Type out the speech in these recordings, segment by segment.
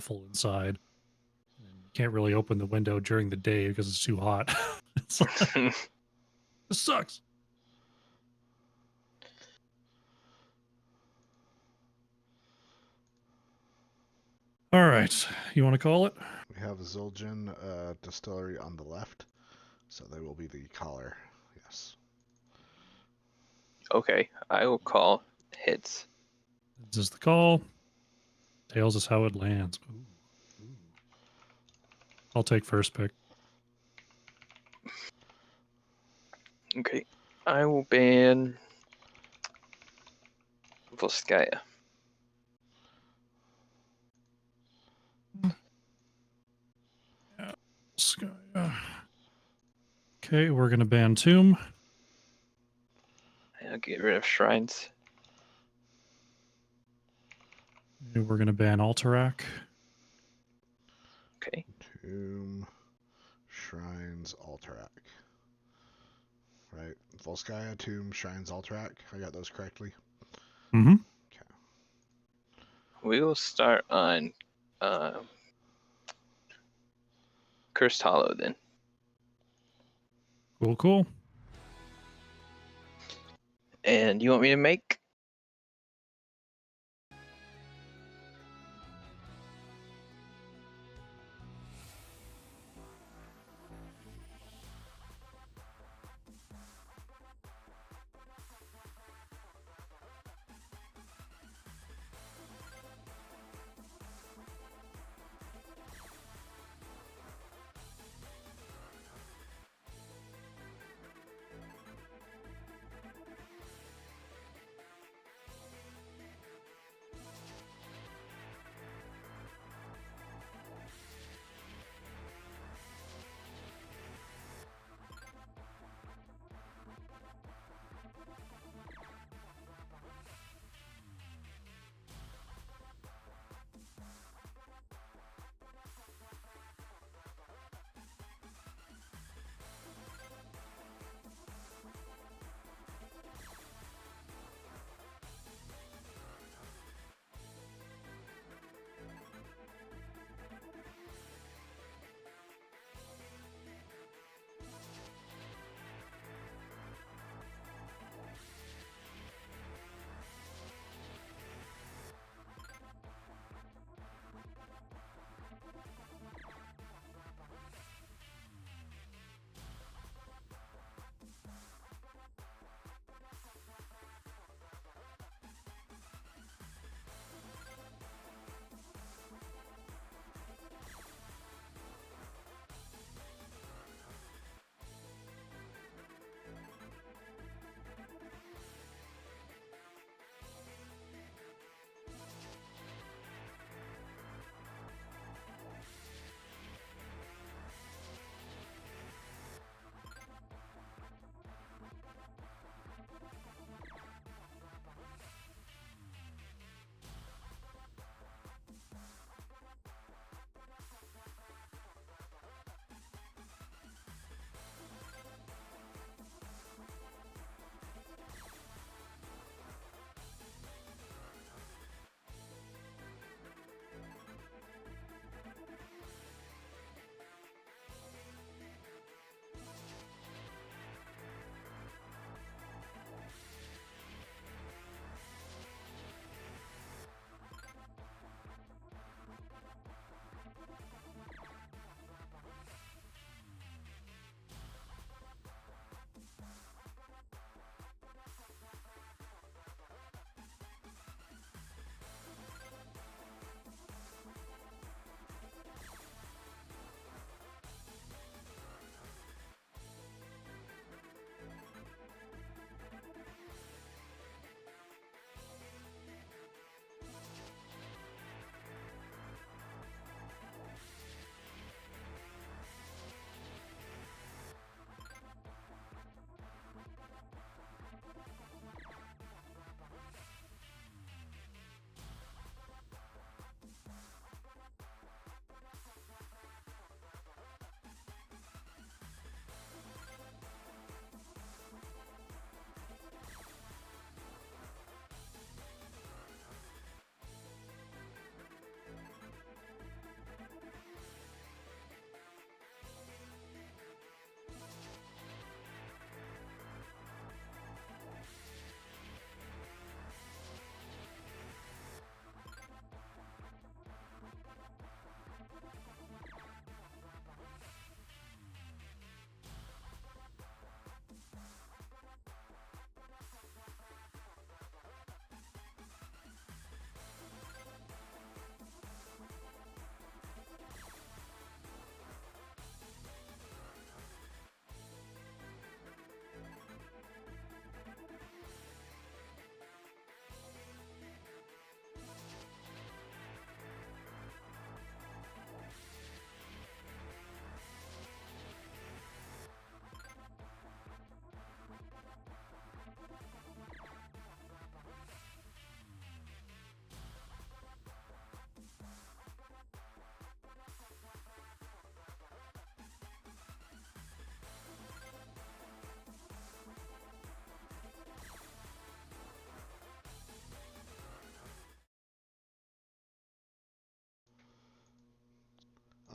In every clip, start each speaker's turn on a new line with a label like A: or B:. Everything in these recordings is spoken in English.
A: full inside. And you can't really open the window during the day because it's too hot. It's like, this sucks. All right, you want to call it?
B: We have Zul'jin Distillery on the left, so they will be the caller. Yes.
C: Okay, I will call hits.
A: This is the call. Tails is how it lands. Ooh. I'll take first pick.
C: Okay, I will ban Volskaya.
A: Okay, we're gonna ban Tomb.
C: I'll get rid of shrines.
A: And we're gonna ban Alterac.
C: Okay.
B: Tomb, Shrines, Alterac. Right. Volskaya, Tomb, Shrines, Alterac. I got those correctly.
A: Mm-hmm.
B: Okay.
C: We will start on Cursed Hollow then.
A: Cool.
C: And you want me to make?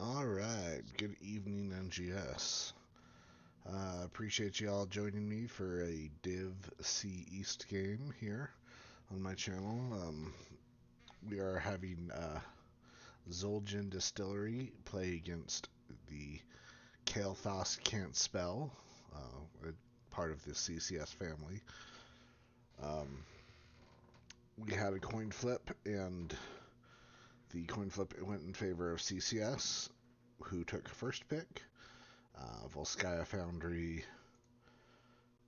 B: Alright, good evening, NGS. Appreciate you all joining me for a Div C East game here on my channel. We are having Zul'jin Distillery play against the Cael'Thas Can't Spell, part of the CCS family. We had a coin flip, and the coin flip went in favor of CCS, who took first pick. Volskaya Foundry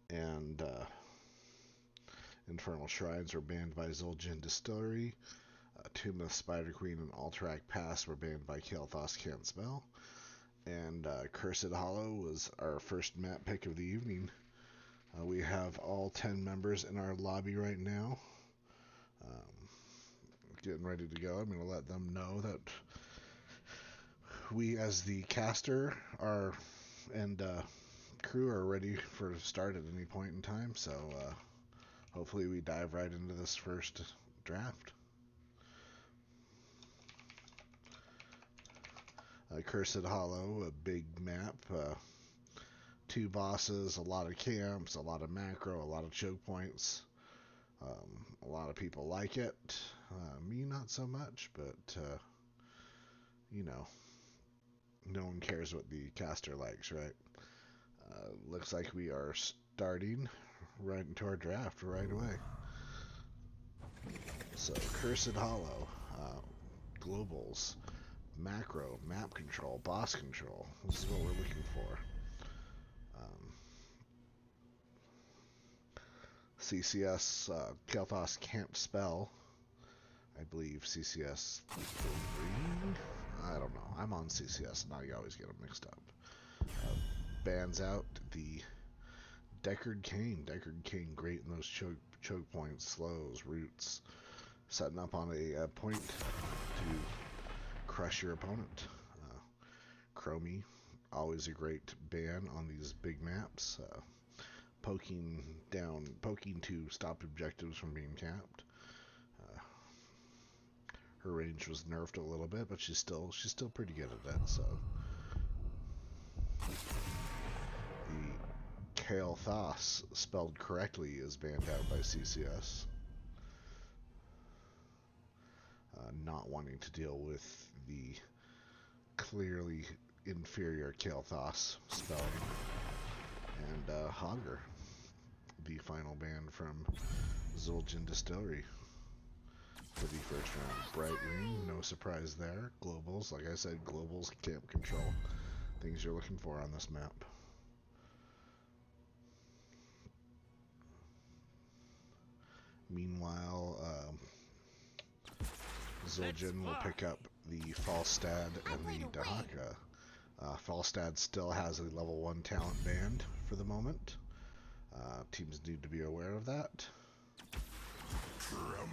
B: and Infernal Shrines were banned by Zul'jin Distillery. Tomb of Spider Queen and Alterac Pass were banned by Cael'Thas Can't Spell. And Cursed Hollow was our first map pick of the evening. We have all 10 members in our lobby right now. Getting ready to go. I'm going to let them know that we, as the caster, and crew are ready for start at any point in time. So hopefully we dive right into this first draft. Cursed Hollow, a big map, 2 bosses, a lot of camps, a lot of macro, a lot of choke points. A lot of people like it. Me, not so much, but you know, no one cares what the caster likes, right? Looks like we are starting right into our draft right away. So, Cursed Hollow, globals, macro, map control, boss control. This is what we're looking for. CCS, Cael'Thas Can't Spell. I believe CCS 3? I don't know. I'm on CCS, now you always get them mixed up. Bans out the Deckard Cain. Deckard Cain, great in those choke points, slows, roots, setting up on a point to crush your opponent. Chromie, always a great ban on these big maps. Poking to stop objectives from being capped. Her range was nerfed a little bit, but she's still pretty good at that. So the Cael'Thas, spelled correctly, is banned out by CCS. Not wanting to deal with the clearly inferior Cael'Thas spelling. And Hogger, the final ban from Zul'jin Distillery for the first round. Bright green, no surprise there. Globals, like I said, globals, camp control, things you're looking for on this map. Meanwhile, Zul'jin will pick up the Falstad and the Dahaka. Falstad still has a level 1 talent band for the moment. Teams need to be aware of that.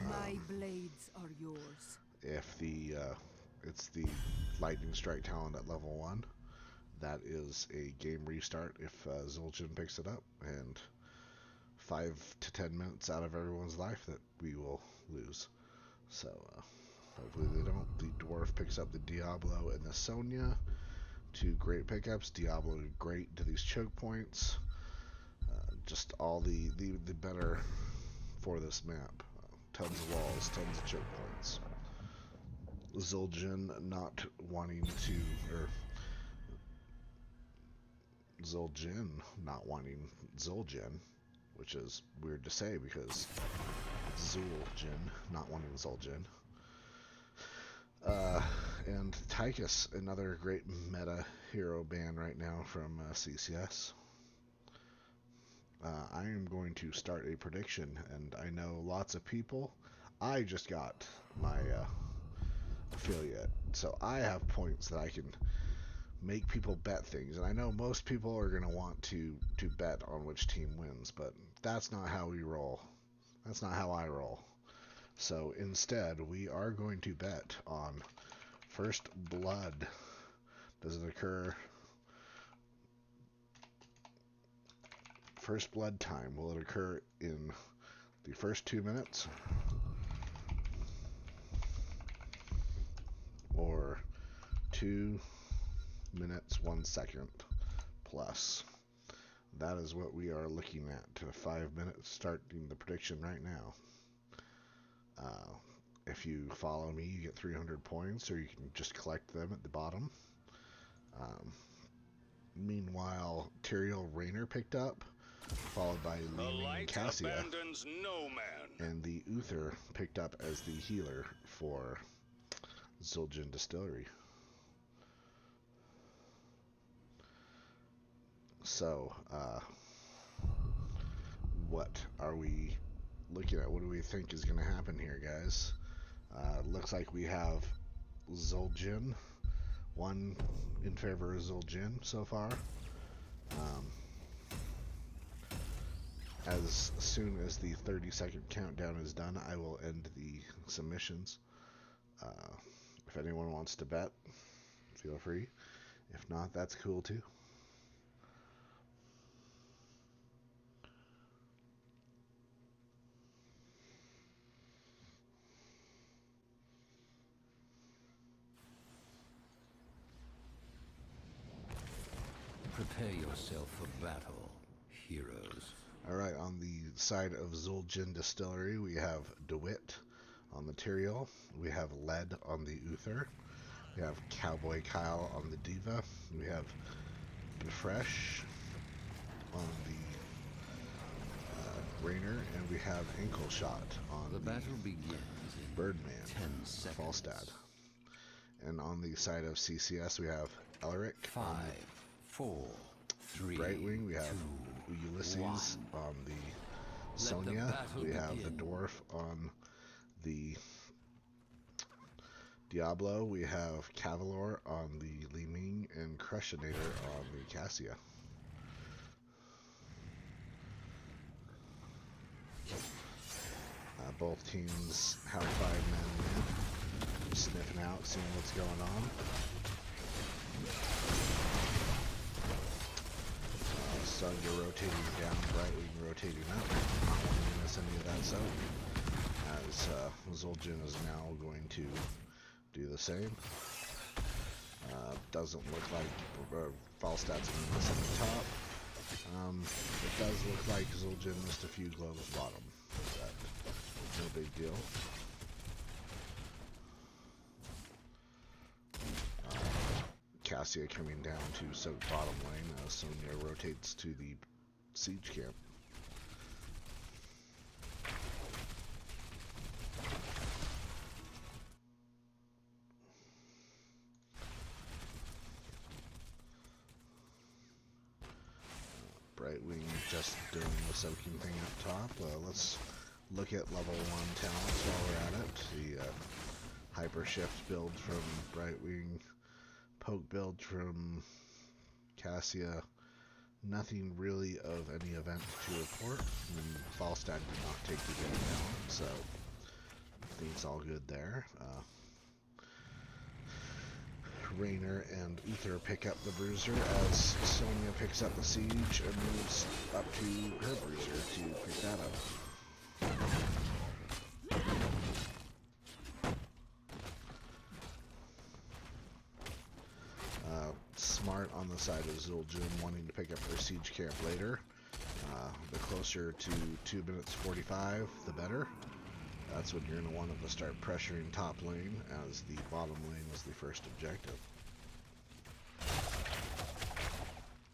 D: My blades are yours.
B: If it's the Lightning Strike talent at level 1, that is a game restart if Zul'jin picks it up, and 5 to 10 minutes out of everyone's life that we will lose. So hopefully they don't. The Dwarf picks up the Diablo and the Sonya. 2 great pickups. Diablo great to these choke points. Just all the better for this map. Tons of walls, tons of choke points. Zul'jin not wanting to, or Zul'jin not wanting Zul'jin, which is weird to say because Zul'jin not wanting Zul'jin. And Tychus, another great meta hero ban right now from CCS. I am going to start a prediction, and I know lots of people. I just got my affiliate, so I have points that I can make people bet things, and I know most people are going to want to bet on which team wins, but that's not how we roll. That's not how I roll. So instead, we are going to bet on first blood. Does it occur? First blood time, will it occur in the first 2 minutes? Or 2, minutes 1 second plus. That is what we are looking at. 5 minutes starting the prediction right now. If you follow me, you get 300 points, or you can just collect them at the bottom. Meanwhile, Tyrael Rayner picked up, followed by Li and Cassia,
E: no man.
B: and the Uther picked up as the healer for Zul'jin Distillery. So, what are we looking at? What do we think is going to happen here, guys? Looks like we have Zul'jin, 1 in favor of Zul'jin so far. As soon as the 30-second countdown is done, I will end the submissions. If anyone wants to bet, feel free. If not, that's cool too.
F: Prepare yourself for battle, heroes.
B: Alright, on the side of Zul'jin Distillery, we have DeWitt on the Tyrael. We have Led on the Uther. We have Cowboy Kyle on the Diva. We have Befresh on the Rayner. And we have Ankle Shot on
F: The battle begins in
B: Birdman,
F: 10 seconds.
B: Falstad. And on the side of CCS, we have Elric
F: 5,
B: on
F: 4, 3,
B: Brightwing. We have
F: 2,
B: Ulysses
F: 1.
B: on the
F: Let the
B: Sonya.
F: battle
B: We have the
F: begin.
B: Dwarf on the Diablo. We have Cavalor on the Li Ming and Crushinator on the Cassia. Both teams have 5 men in, sniffing out, seeing what's going on. Sonya rotating down, Brightwing rotating up. Not wanting to miss any of that zone. As Zul'jin is now going to do the same. Doesn't look like Falstad's going to miss at the top. It does look like Zul'jin missed a few gloves at the bottom. But no big deal. Cassia coming down to soak bottom lane as Sonya rotates to the siege camp. Brightwing just doing the soaking thing up top. Let's look at level 1 talents while we're at it. The Hyper Shift build from Brightwing, Poke build from Cassia. Nothing really of any event to report. Falstad did not take the game down, so things all good there. Rayner and Uther pick up the Bruiser as Sonya picks up the Siege and moves up to her Bruiser to pick that up. Smart on the side of Zul'jin wanting to pick up their siege camp later. The closer to 2 minutes 45, the better. That's when you're going to want to start pressuring top lane, as the bottom lane is the first objective.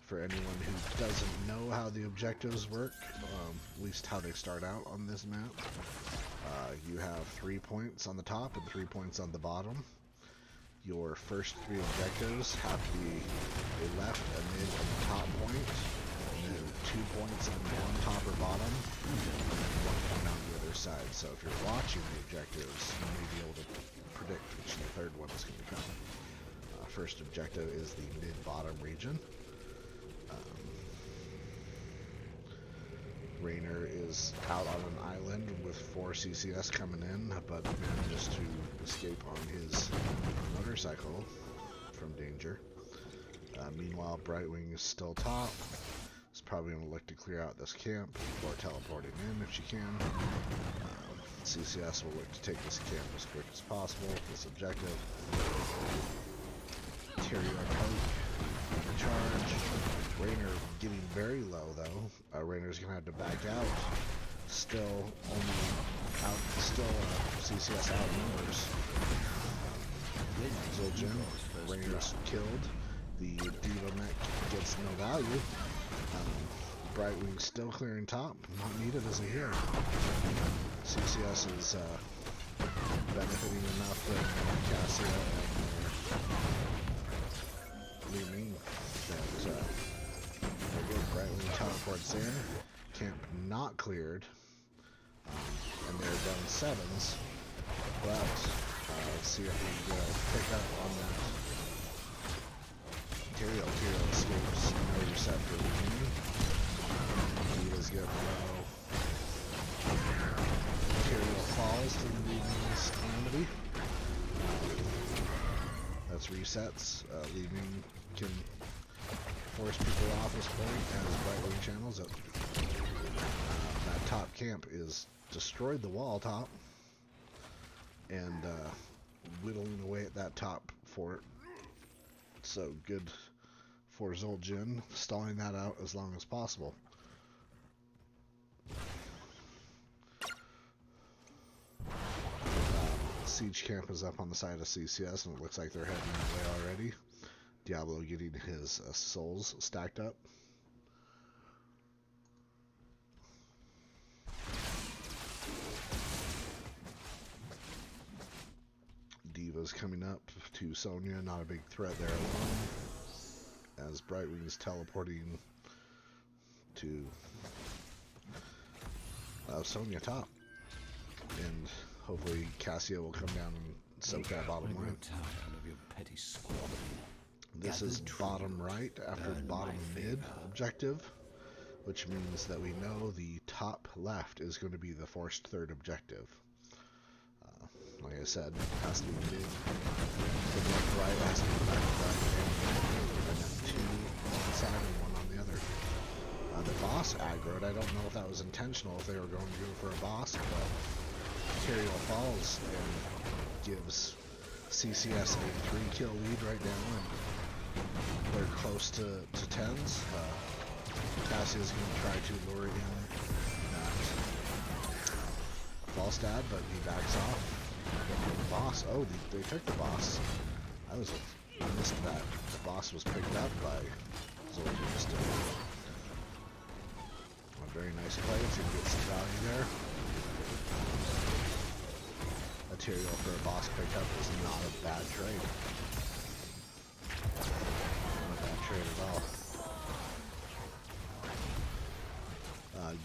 B: For anyone who doesn't know how the objectives work, at least how they start out on this map, you have 3 points on the top and 3 points on the bottom. Your first 3 objectives have to be a left, a mid, and a top point, and then 2 points on one top or bottom, and then 1 point on the other side. So if you're watching the objectives, you may be able to predict which the third one is going to come. First objective is the mid-bottom region. Rayner is out on an island with 4 CCS coming in, but manages to escape on his motorcycle from danger. Meanwhile, Brightwing is still top. He's probably going to look to clear out this camp before teleporting in if she can. CCS will look to take this camp as quick as possible. This objective. Tyrael Poke charge. Raynor getting very low though. Raynor's gonna have to back out. Still CCS outnumbers. Zul'jin, Raynor's killed. The Diva mech gets no value. Brightwing's still clearing top, not needed as a hero. CCS is benefiting enough from Cassia and Li Ming that they're good. Brightwing teleports in, camp not cleared, and they're down 7s, but let's see if we pick up on that. Tyrael escapes, no reset for Li Ming. Diva's getting low. Tyrael falls to the Li Ming's calamity. That's resets. Li Ming can force people off this point as Brightwing channels it. That top camp is destroyed the wall top and whittling away at that top fort. So good for Zul'jin, stalling that out as long as possible. Siege camp is up on the side of CCS, and it looks like they're heading that way already. Diablo getting his souls stacked up. Diva's coming up to Sonya, not a big threat there alone. As Brightwing's teleporting to Sonya top. And hopefully Cassia will come down and soak that bottom line. This is bottom right after bottom mid objective, which means that we know the top left is going to be the forced third objective. Like I said, it has to be mid, the left right has to be back to back, and then 2 on one side and 1 on the other. The boss aggroed, I don't know if that was intentional, if they were going to go for a boss, but Tyrael falls and gives CCS a 3-kill lead right now, and they're close to 10s. Cassia's going to try to lure in that Falstad, but he backs off. The boss, oh, they took the boss. I missed that. The boss was picked up by Zul'jin still. A very nice play, it's going to get some value there. A Tyrael for a boss pickup is not a bad trade. Not a bad trade at all.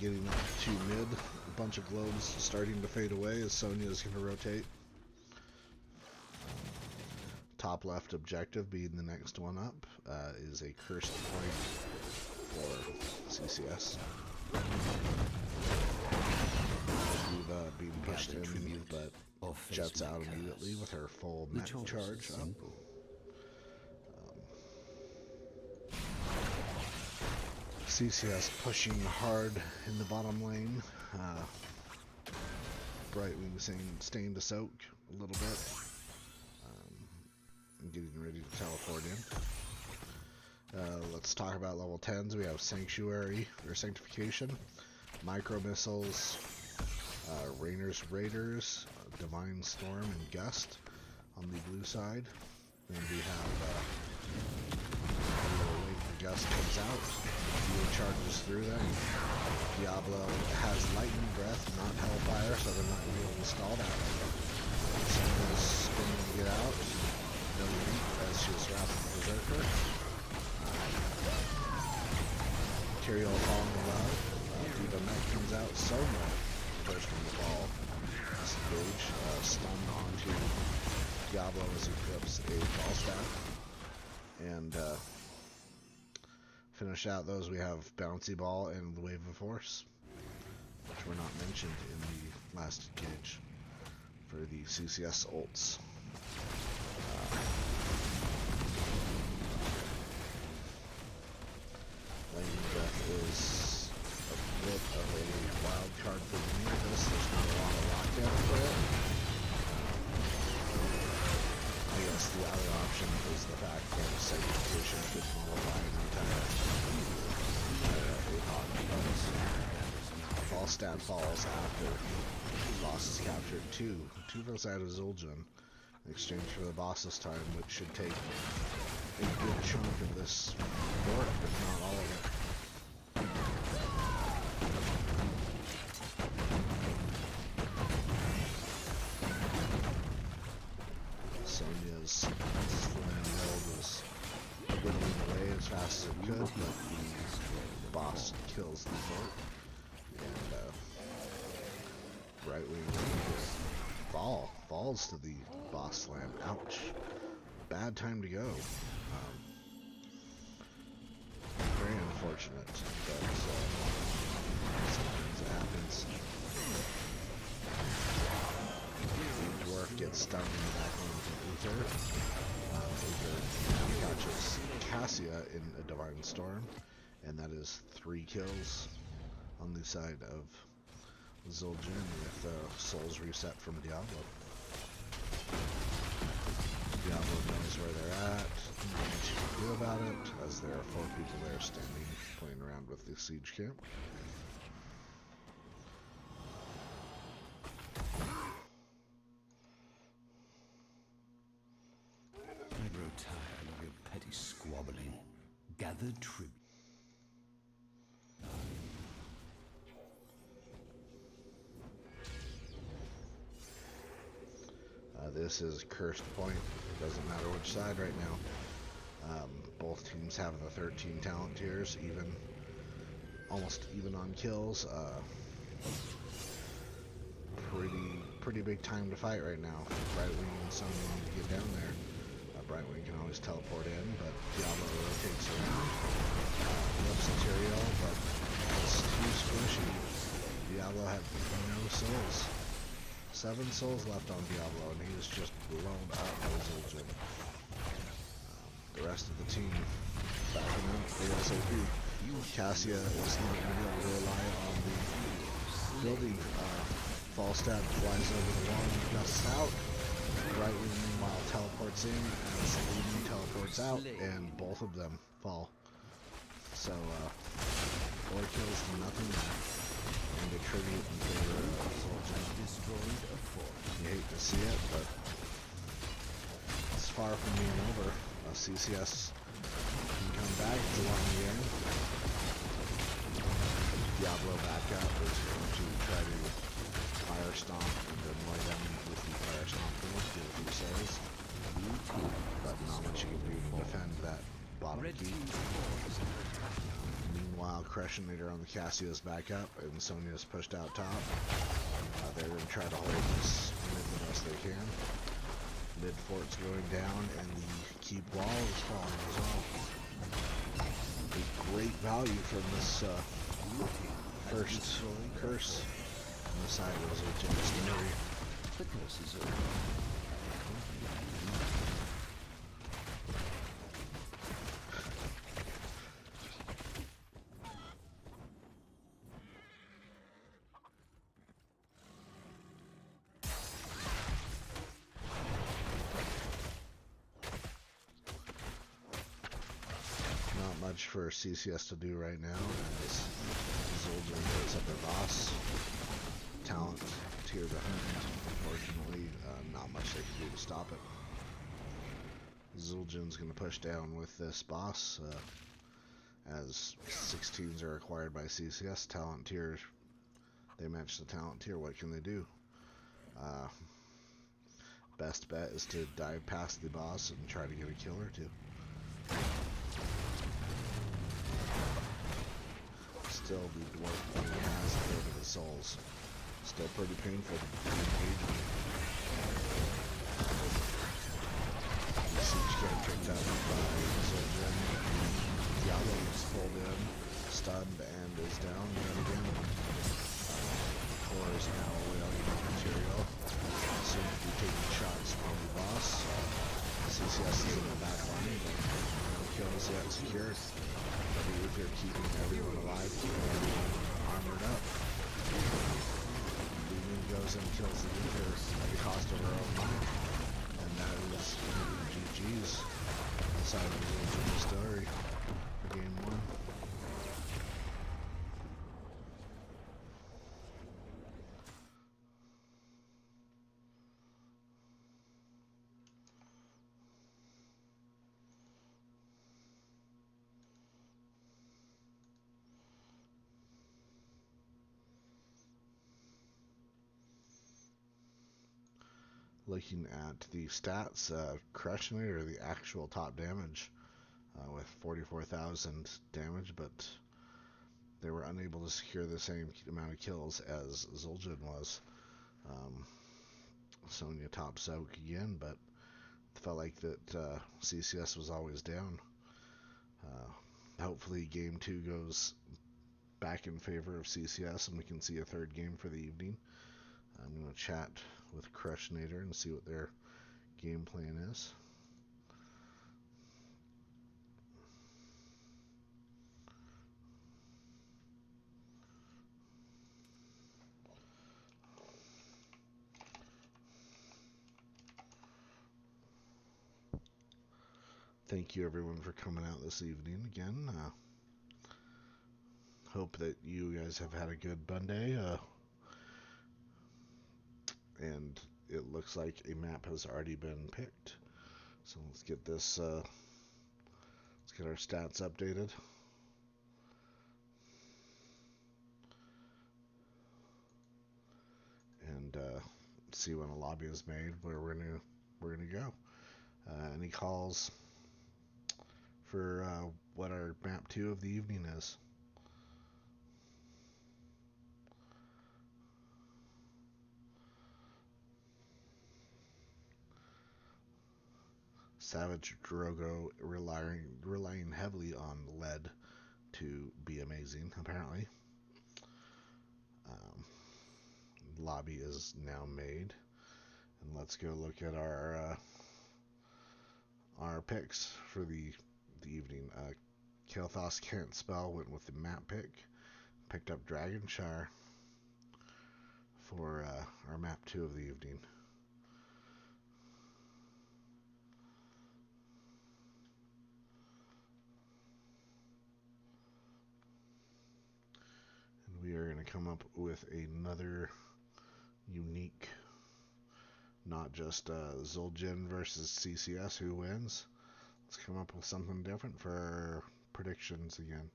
B: Getting up to mid, a bunch of globes starting to fade away as Sonya is going to rotate. Top left objective being the next one up is a cursed point for CCS. Diva being pushed in, but jets out immediately with her full mech charge up. CCS pushing hard in the bottom lane. Brightwing staying to soak a little bit. And getting ready to teleport in. Let's talk about level 10s. We have Sanctuary, or Sanctification, Micro Missiles, Raynor's Raiders, Divine Storm, and Gust on the blue side. Then we have the Gust comes out, Diva charges through them. Diablo has Lightning Breath, not Hellfire, so they're not going to be able to stall that. Sonya's spinning to get out. No leap as she was wrapped in Berserker. Tyrael falling low. Diva mech comes out. Sonya first from the ball. Disengage. Stun onto Diablo as he flips a ball staff. And finish out those, we have Bouncy Ball and the Wave of Force, which were not mentioned in the last gauge for the CCS ults. Lightning Breath is a bit of a wild card for me. There's not a lot of lockdown for it. I guess the other option is the fact that a sanctification could nullify an entire APOC. Falstad falls after the boss is captured. Two votes out of Zul'jin in exchange for the boss's time, which should take a good chunk of this fort, if not all of it. Sonya's slam build was whittling away as fast as it could, but the boss kills the fort. And right wing falls to the boss slam. Ouch. Bad time to go. Very unfortunate, but sometimes it happens. The dwarf gets stunned in the back line from Uther. Uther catches Cassia in a Divine Storm, and that is 3 kills on the side of Zul'jin with souls reset from Diablo. Diablo knows where they're at, not much you can do about it, as there are 4 people there standing, playing around with the siege camp.
F: I grow tired of your petty squabbling. Gather tribute.
B: This is Cursed Point. It doesn't matter which side right now. Both teams have the 13 talent tiers, almost even on kills. Pretty big time to fight right now. Brightwing and Sonya need to get down there. Brightwing can always teleport in, but Diablo rotates around. Loves material, but it's too squishy. Diablo had no souls. 7 souls left on Diablo, and he was just blown up by Zul'jin. The rest of the team backing up ASAP. Cassia is not going to be able to rely on the building. Falstad flies over the wall and gusts out. Brightwing meanwhile teleports in, and Selene teleports out, and both of them fall. So, 4 kills to nothing. And a tribute in favor of Zul'jin.
F: Destroyed a fort.
B: You hate to see it, but it's far from being over. CCS can come back. It's a long game. Diablo back up is going to try to fire stomp and annoy them with the fire stomp build, get a few souls. But not much you can do to defend that bottom key. Meanwhile, Crushinator on the Cassia is back up, and Sonya's pushed out top. They're going to try to hold this mid the best they can. Mid fort's going down, and the keep wall is falling as well. A great value from this first curse on the side of Zul'jin Distillery.
F: The curse is over.
B: For CCS to do right now as Zul'jin picks up their boss. Talent tier behind. Unfortunately, not much they can do to stop it. Zul'jin's going to push down with this boss as 16s are acquired by CCS. Talent tier, they match the talent tier. What can they do? Best bet is to dive past the boss and try to get a kill or two. Still, the dwarf only has a third of the souls. Still pretty painful to engage. The siege get picked up by Zul'jin. Diablo is pulled in, stunned, and is down yet again. Core is now wailing on material. Soon to be taking shots from the boss. CCS is in the back line, but no kills yet secured. They're keeping everyone alive, keeping everyone armored up. Lumen goes and kills the Uther at the cost of her own life. And that is GG's. side of the Distillary for game 1. Looking at the stats, Crushinator, the actual top damage with 44,000 damage, but they were unable to secure the same amount of kills as Zul'jin was. Sonya top soak again, but it felt like that CCS was always down. Hopefully game 2 goes back in favor of CCS and we can see a third game for the evening. I'm going to chat with Crushinator and see what their game plan is. Thank you everyone for coming out this evening again. Hope that you guys have had a good Monday. And it looks like a map has already been picked. So let's get this, let's get our stats updated. And see when a lobby is made where we're gonna go. Any calls for what our map 2 of the evening is? Savage Drogo relying heavily on lead to be amazing, apparently. Lobby is now made, and let's go look at our picks for the evening. Cael'Thas can't spell, went with the map picked up Dragonshire for our map 2 of the evening. We are going to come up with another unique, not just Zul'jin versus CCS who wins. Let's come up with something different for predictions again.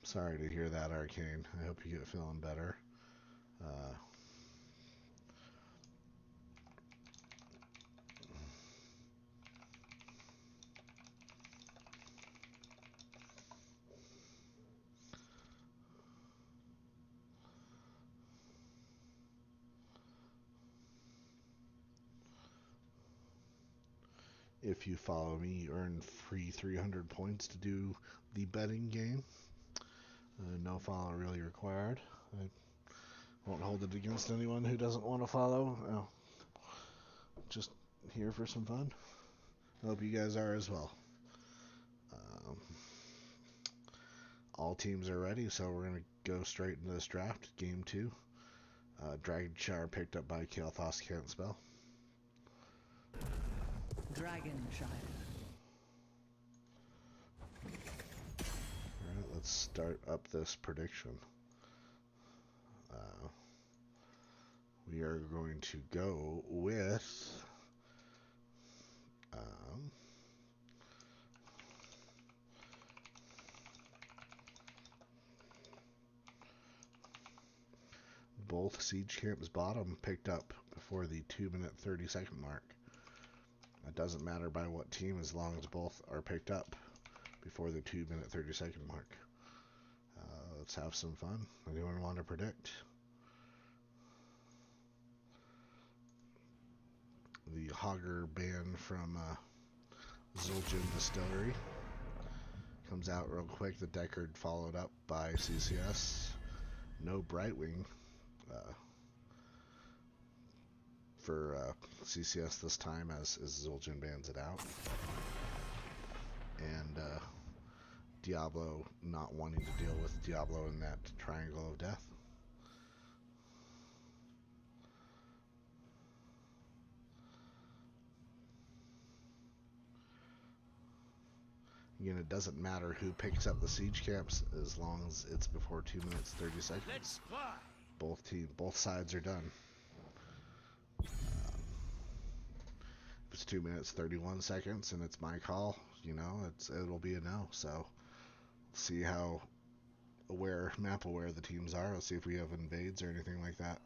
B: Sorry to hear that, Arcane. I hope you get feeling better. If you follow me, you earn free 300 points to do the betting game. No follow really required. I won't hold it against anyone who doesn't want to follow. Just here for some fun. I hope you guys are as well. All teams are ready, so we're going to go straight into this draft. Game 2. Dragonshire picked up by Cael'Thas can't spell.
D: Dragonshire.
B: Alright, let's start up this prediction. We are going to go with both siege camps bottom picked up before the 2-minute 30-second mark. It doesn't matter by what team as long as both are picked up before the 2-minute 30-second mark. Let's have some fun. Anyone want to predict? The Hogger ban from Zul'jin Distillery comes out real quick. The Deckard followed up by CCS. No Brightwing. for CCS this time as Zul'jin bans it out. And Diablo not wanting to deal with Diablo in that triangle of death. Again, it doesn't matter who picks up the siege camps as long as it's before 2 minutes 30 seconds.
F: Let's fly.
B: Both sides are done. If it's 2 minutes 31 seconds and it's my call, you know, it'll be a no. So see how map aware the teams are. Let's see if we have invades or anything like that.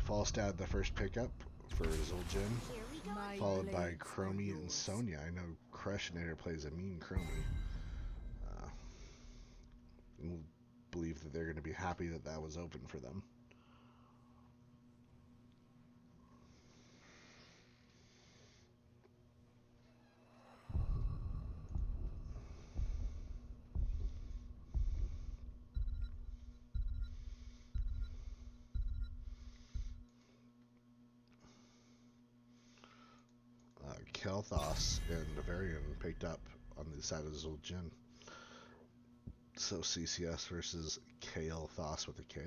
B: Falstad, the first pickup for Zul'jin, followed by Chromie and Sonya. I know Crushinator plays a mean Chromie. Believe that they're going to be happy that that was open for them. Cael'Thas and Bavarian picked up on the side of Zul'jin. So CCS versus Cael'Thas with a K.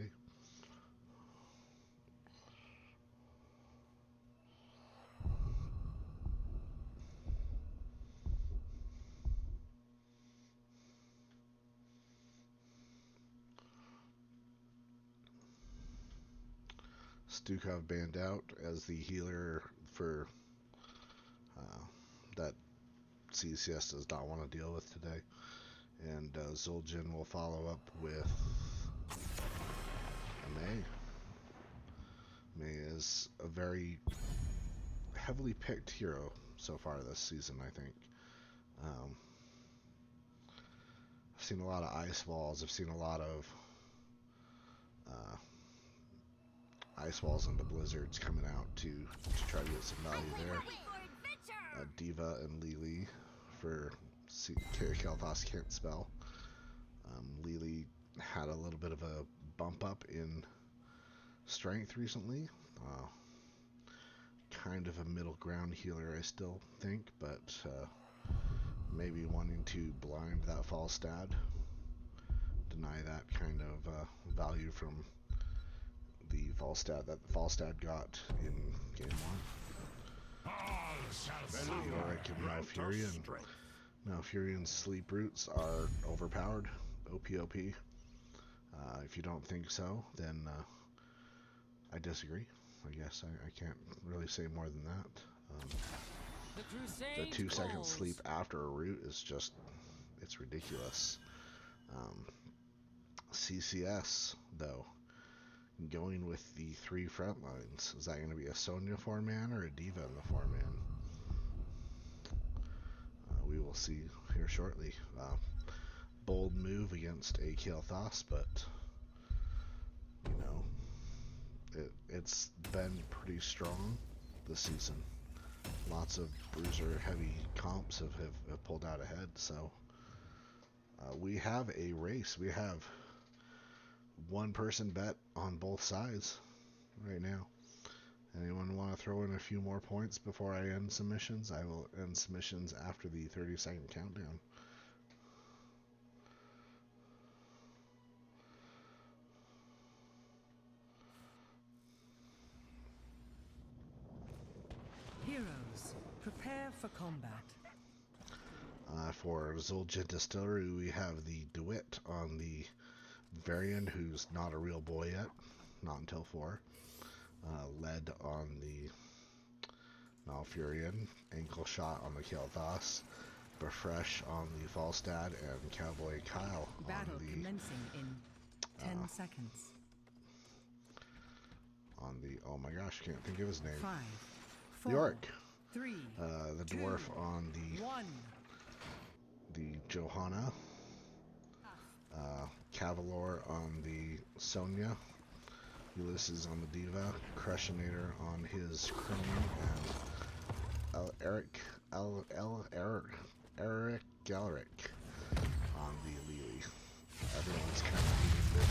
B: Stukov banned out as the healer for that CCS does not want to deal with today. And Zul'jin will follow up with May. May is a very heavily picked hero so far this season, I think. I've seen a lot of ice walls. I've seen a lot of ice walls into blizzards coming out to try to get some value there. Diva and Lily for Cael'Thas can't spell. Lily had a little bit of a bump up in strength recently. Kind of a middle ground healer, I still think, but maybe wanting to blind that Falstad, deny that kind of value from the Falstad that the Falstad got in game 1. Yorick and Malfurion. Malfurion's sleep roots are overpowered. OP. If you don't think so, then I disagree. I guess I can't really say more than that. The 2 second sleep after a root is just, it's ridiculous. CCS, though, going with the 3 front lines. Is that going to be a Sonya 4-man or a Diva in the 4-man? We will see here shortly. Bold move against a Cael'Thas, but you know, it's been pretty strong this season. Lots of bruiser heavy comps have pulled out ahead, so we have a race. We have one person bet on both sides right now. Anyone want to throw in a few more points before I end submissions? I will end submissions after the 30-second countdown.
D: Heroes, prepare for combat.
B: For Zul'jin Distillery, we have the DeWitt on the Varian, who's not a real boy yet, not until 4. Lead on the Malfurion, ankle shot on the Cael'Thas, Refresh on the Falstad, and Cowboy Kyle
D: Battle
B: on the
D: commencing in 10 seconds.
B: on the, oh my gosh, can't think of his name.
D: 5, 4,
B: Yorick.
D: 3,
B: The dwarf on the
D: 1.
B: Johanna. Cavalor on the Sonya. Ulysses on the Diva. Crushinator on his Chromie, and Eric Galric on the Lily. Everyone's kind of needing this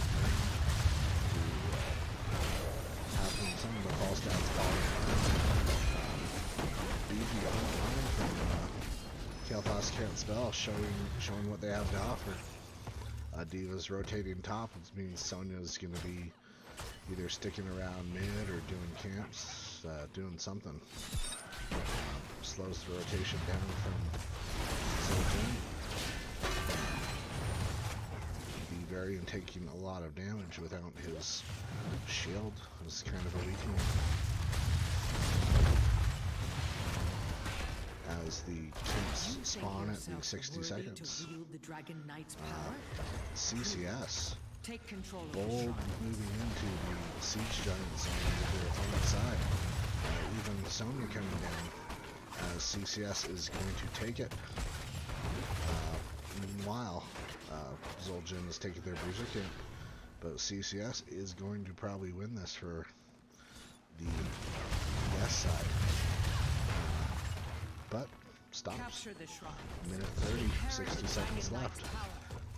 B: to Cael'Thas can't spell, showing what they have to offer. Diva's rotating top, which means Sonya's going to be either sticking around mid or doing camps, doing something. Slows the rotation down from Zoljin. Varian taking a lot of damage without his shield is kind of a weakening. As the camps spawn at the 60 seconds. CCS, bold moving into the siege giants on the opponent's side. Even Sonya coming down as CCS is going to take it. Meanwhile, Zoljin is taking their bruiser camp, but CCS is going to probably win this for the yes side. But stops. Minute 30, 60 seconds left.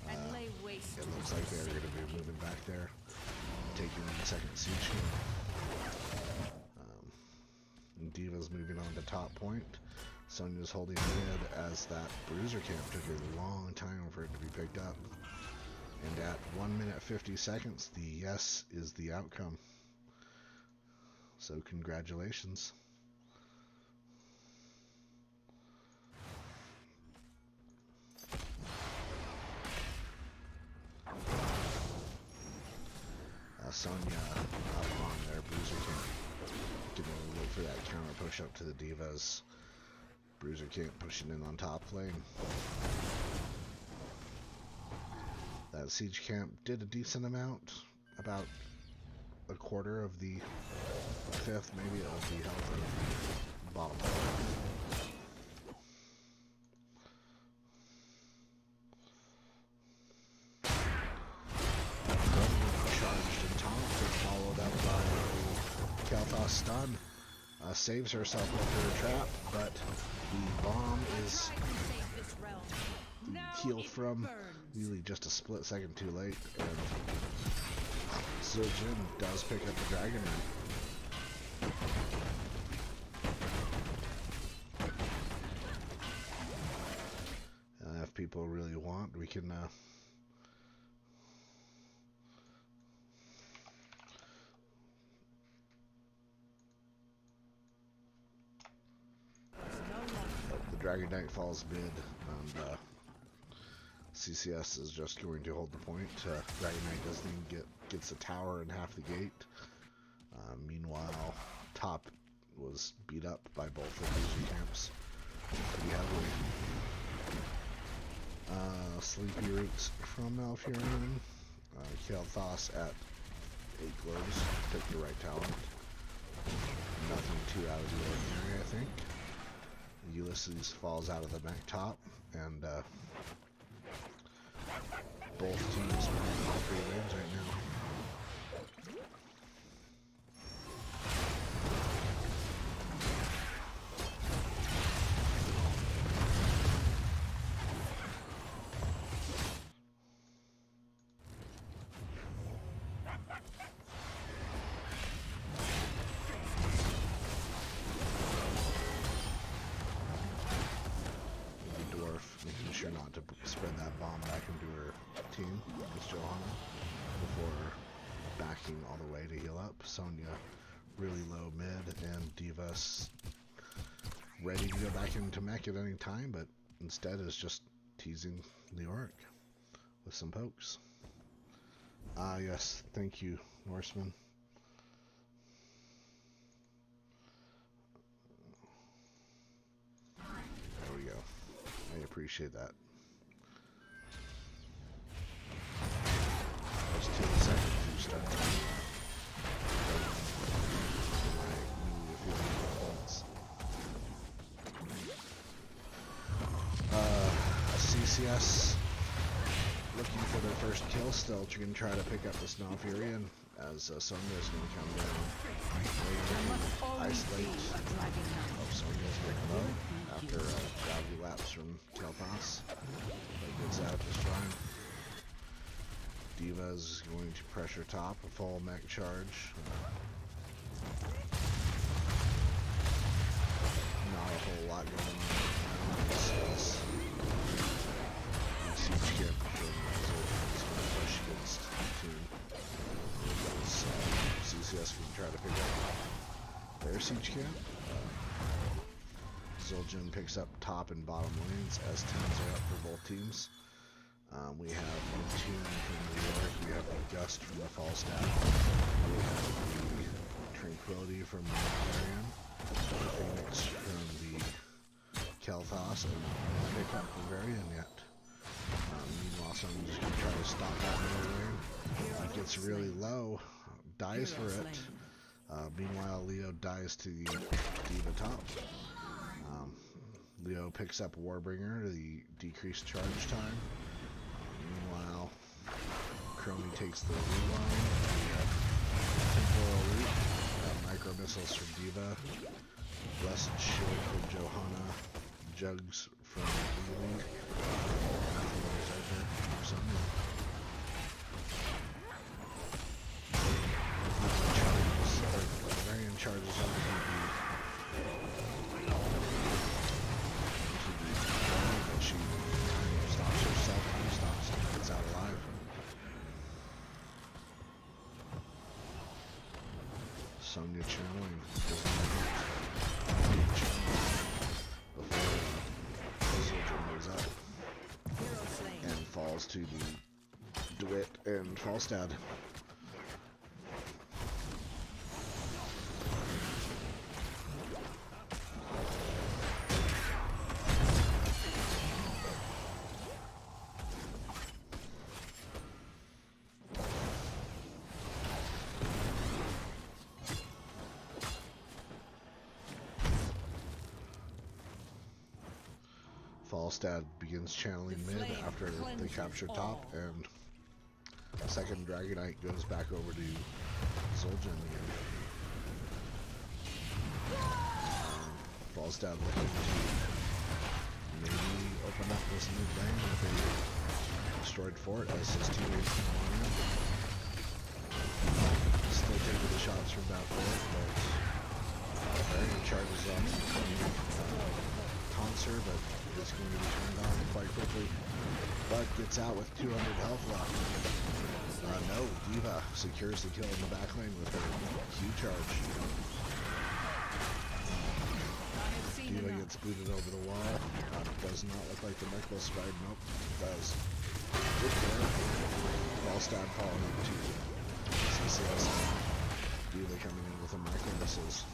B: It looks like they're going to be moving back there, taking the second siege camp. Diva's moving on to top point. Sonya's holding mid as that bruiser camp took a long time for it to be picked up. And at 1 minute 50 seconds, the yes is the outcome. So congratulations. Sonya up on their bruiser camp. Getting a look for that counter push up to the Divas. Bruiser camp pushing in on top lane. That siege camp did a decent amount, about a quarter of the fifth, maybe, of the health of bottom lane. Charged and taunted, followed up by Cael'Thas stun. Saves herself with her trap, but the bomb is healed from really just a split second too late, and Zoljin does pick up the Dragon Knight. If people really want, we can Dragon Knight falls mid, and CCS is just going to hold the point. Dragon Knight doesn't even gets a tower and half the gate. Meanwhile, top was beat up by both of these camps pretty heavily. Sleepy Roots from Malfurion. Cael'Thas at 8 glows. Pick the right talent. Nothing too out of the ordinary, I think. Ulysses falls out of the back top, and both teams are in all 3 lanes right now. Making sure not to spread that bomb back into her team, Miss Johanna, before backing all the way to heal up. Sonya really low mid, and Diva's ready to go back into mech at any time, but instead is just teasing Leoric with some pokes. Yes, thank you, Norseman. There we go. I appreciate that. Just 2 seconds to start. CCS looking for their first kill still. You're going to try to pick up this Malfurion as Sonya is going to come down. Isolate. Oh, Sonya's getting low after a gravity lapse from Cael'Thas. But gets out just fine. Diva's going to pressure top, a full mech charge. Not a whole lot going on. says the siege camp from Zoltan's going to push against Toon. CCS can try to pick up their siege camp. Zul'jin picks up top and bottom lanes as 10s are up for both teams. We have Toon from New York, we have Gust from the Falstaff, we have the Tranquility from the Barbarian, Phoenix from the Cael'Thas, and pick up Bavarian yet. Meanwhile, someone's just going to try to stop that middle lane. It gets really low, dies for it. Meanwhile, Leo dies to the Diva top. Leo picks up Warbringer to the decreased charge time. Meanwhile, Chromie takes the root line. We have Temporal Root, Micro Missiles from Diva, Blessed Shield from Johanna, Jugs from Lee, Varian charges over to but she stops herself and stops and gets out alive. Sonya channeling before Zul'jin moves up and falls to the DeWitt and Falstad. Falstad begins channeling mid after they capture top, and second Dragonite goes back over to Zul'jin again. Falstad looking to maybe open up this mid lane with a destroyed fort as his teammates come on in. Still taking the shots from that fort, but Varian charges up. Taunts her, but it's going to be turned on quite quickly. But gets out with 200 health left. No, Diva secures the kill in the back lane with her Q charge. Diva gets booted over the wall. Does not look like the necklace stride. Nope, it does. Good there. Falstad falling into CCS. Diva coming in with a micro missiles.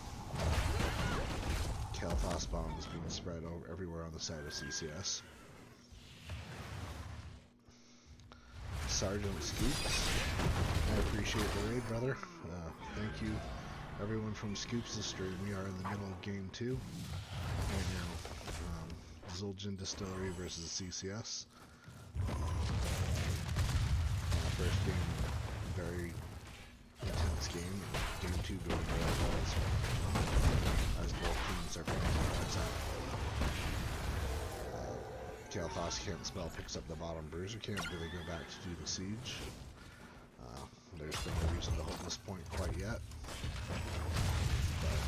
B: Cael'Thas bombs being spread over everywhere on the side of CCS. Sergeant Scoops, I appreciate the raid, brother. Thank you, everyone from Scoops' stream. We are in the middle of game 2 right now. Zul'jin Distillery versus CCS. First game, very intense game. Game 2 going very well as both teams are picking up Cael'Thas can't spell, picks up the bottom bruiser camp. Do they go back to do the siege? There's been no reason to hold this point quite yet. But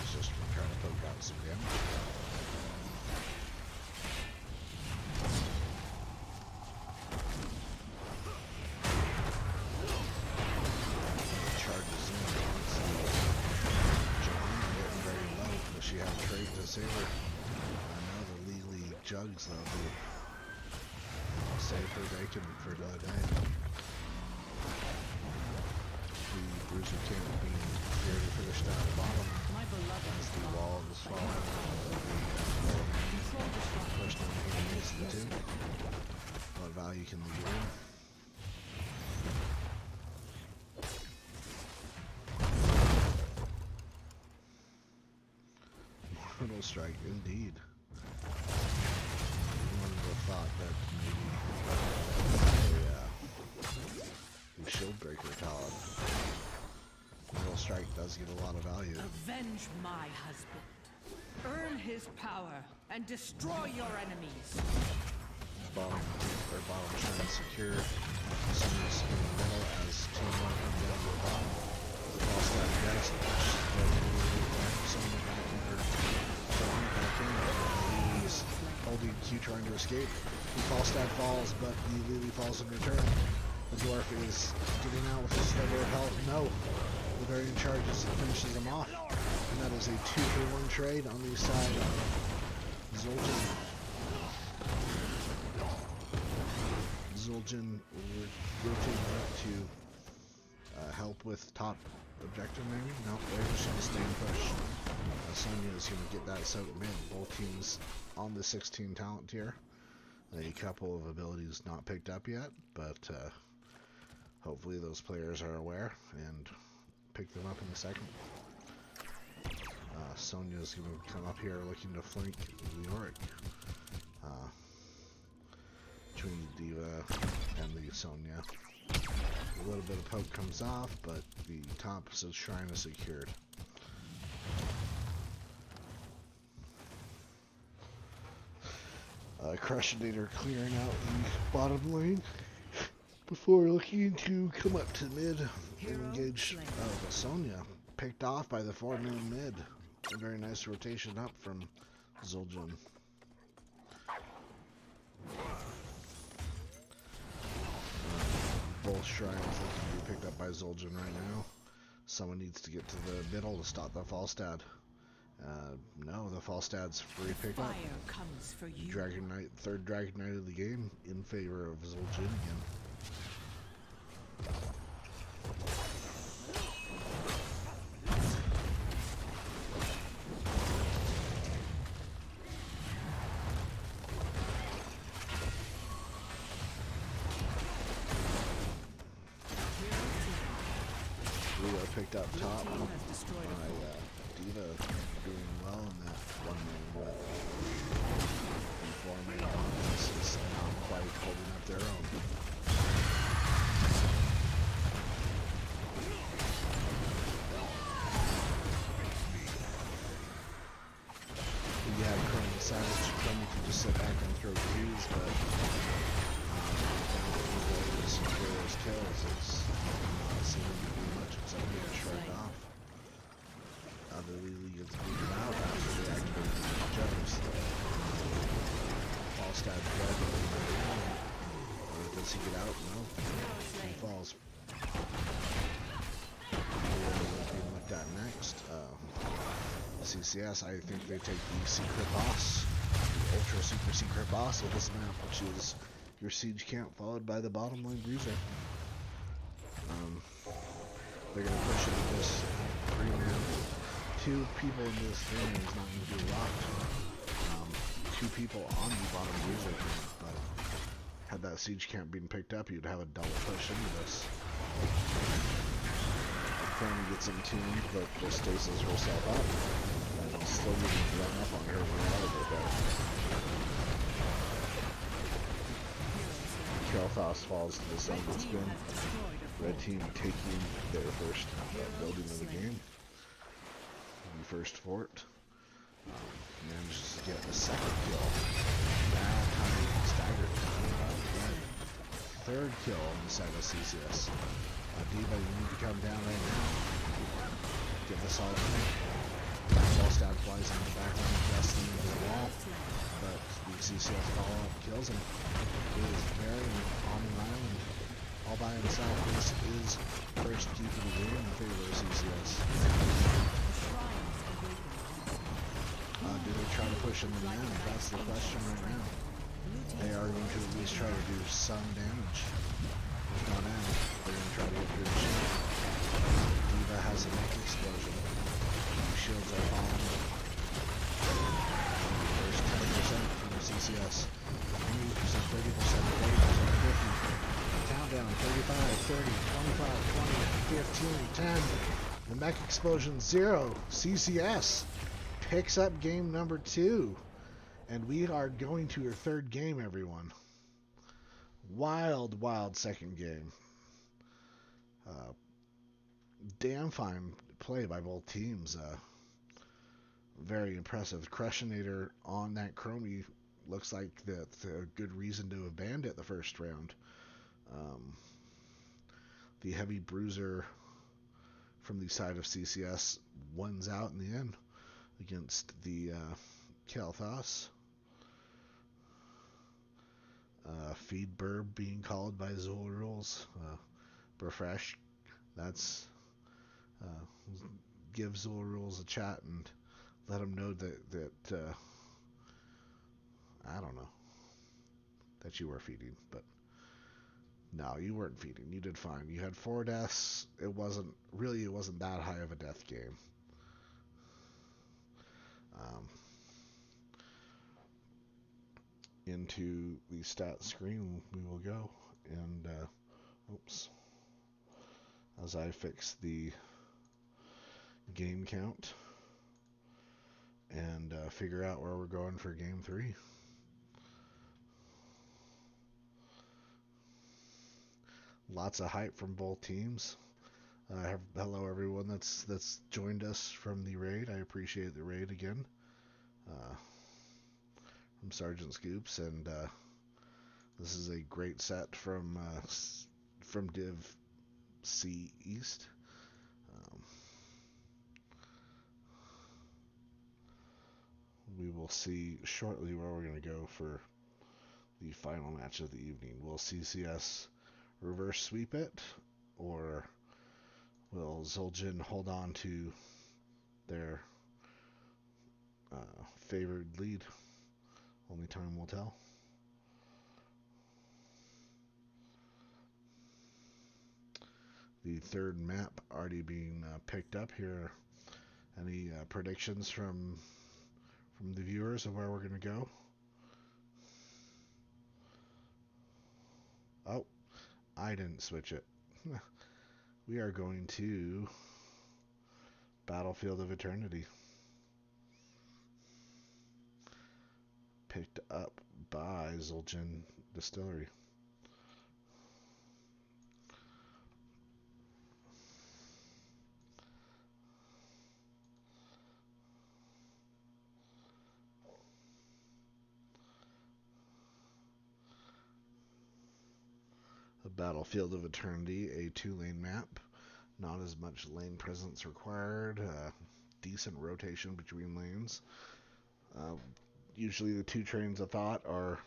B: it's just trying to poke out some damage. Charges in against Johanna getting very low. Does she have trade to save her? I know the legally jugs though do save her bacon for another day. The bruiser camp being very finished down the bottom as the wall is falling. Pushed down against the two. What value can they get in? Mortal strike, indeed. One would have thought that maybe a shield breaker talent. Mortal strike does get a lot of value.
D: Avenge my husband. Earn his power and destroy your enemies.
B: Bottom trying to secure Sunny's in the middle as Team 1 comes down to the bottom. Lost that gas, Sunny back in her back in. Please. Q trying to escape. The Falstad falls, but the Lily falls in return. The dwarf is getting out with his sliver of health. No. The Varian charges and finishes him off. And that is a 2-for-1 trade on the side of Zul'jin. Zul'jin rotating up to help with top objective maybe? No, they're just going to stay and push. Sonya is going to get that soak mid. Both teams on the 16 talent tier. A couple of abilities not picked up yet, but hopefully those players are aware and pick them up in a second. Sonya's going to come up here looking to flank Leoric. Between the Diva and the Sonya. A little bit of poke comes off, but the top shrine is secured. Crushinator clearing out the bottom lane before looking to come up to mid and engage the Sonya. Picked off by the 4-man mid. A very nice rotation up from Zul'jin. Both shrines looking to be picked up by Zul'jin right now. Someone needs to get to the middle to stop the Falstad. No, the Falstad's free pickup.
D: Comes for you.
B: Dragon Knight, third Dragon Knight of the game in favor of Zul'jin again. Picked up top by Diva doing well in that 1-man, but the 4-man offense is not quite holding up their own. You have Chrome Savage. Chrome can just sit back and throw Qs, but the secure those kills is not seeming to be much except getting shrugged off. The Lily gets booted out after they activate the jumps. Falstad dead. Does he get out? No. He falls. Being looked at next. CCS, I think they take the secret boss, the ultra super secret boss of this map, which is your siege camp followed by the bottom lane bruiser. They're going to push into this 3-man. 2 people in this thing is not going to be locked. 2 people on the bottom bruiser camp, but had that siege camp been picked up, you'd have a double push into this. Fanny gets in tuned, but just stasis herself up. And still getting run up on her way out of it though. Cael'Thas falls to the side of the spin. Red team taking their first building of the game. The first fort. Manages to get a second kill. Now time staggered. Third kill on the side of CCS. Diva, you need to come down right now. Get this all in. Falstad flies in the background, pressing into the wall. But the CCS follow-up kills him. He is very on an island. All by himself. This is first keep of the game in favor of CCS. Do they try to push him in the end? That's the question right now. They are going to at least try to do some damage. If not end, they're going to try to get through the shield. Diva has a neck explosion. Shields are falling. There's 10% from the CCS. 20%, 30%, 40%, 50%. Countdown, 35, 30, 25, 20, 15, 10. The mech explosion, 0. CCS picks up game number 2. And we are going to your third game, everyone. Wild, wild second game. Damn fine play by both teams. Very impressive. Crushinator on that Chromie looks like that's a good reason to have banned it the first round. The heavy bruiser from the side of CCS wins out in the end against the Cael'Thas. Feed Burb being called by Zul rules. Refresh. That's give Zul rules a chat and let him know that I don't know that you were feeding, but no, you weren't feeding. You did fine. You had 4 deaths. It wasn't that high of a death game. Into the stat screen we will go, and oops, as I fix the game count and figure out where we're going for game 3. Lots of hype from both teams. Hello everyone that's joined us from the raid. I appreciate the raid again. From Sergeant Scoops, and this is a great set from Div C East. We will see shortly where we're going to go for the final match of the evening. Will CCS reverse sweep it, or will Zul'jin hold on to their favored lead? Only time will tell. The third map already being picked up here. Any predictions from the viewers of where we're going to go? Oh, I didn't switch it. We are going to Battlefield of Eternity. Picked up by Zul'jin Distillery. The Battlefield of Eternity, a 2-lane map. Not as much lane presence required. Decent rotation between lanes. Usually the 2 trains of thought are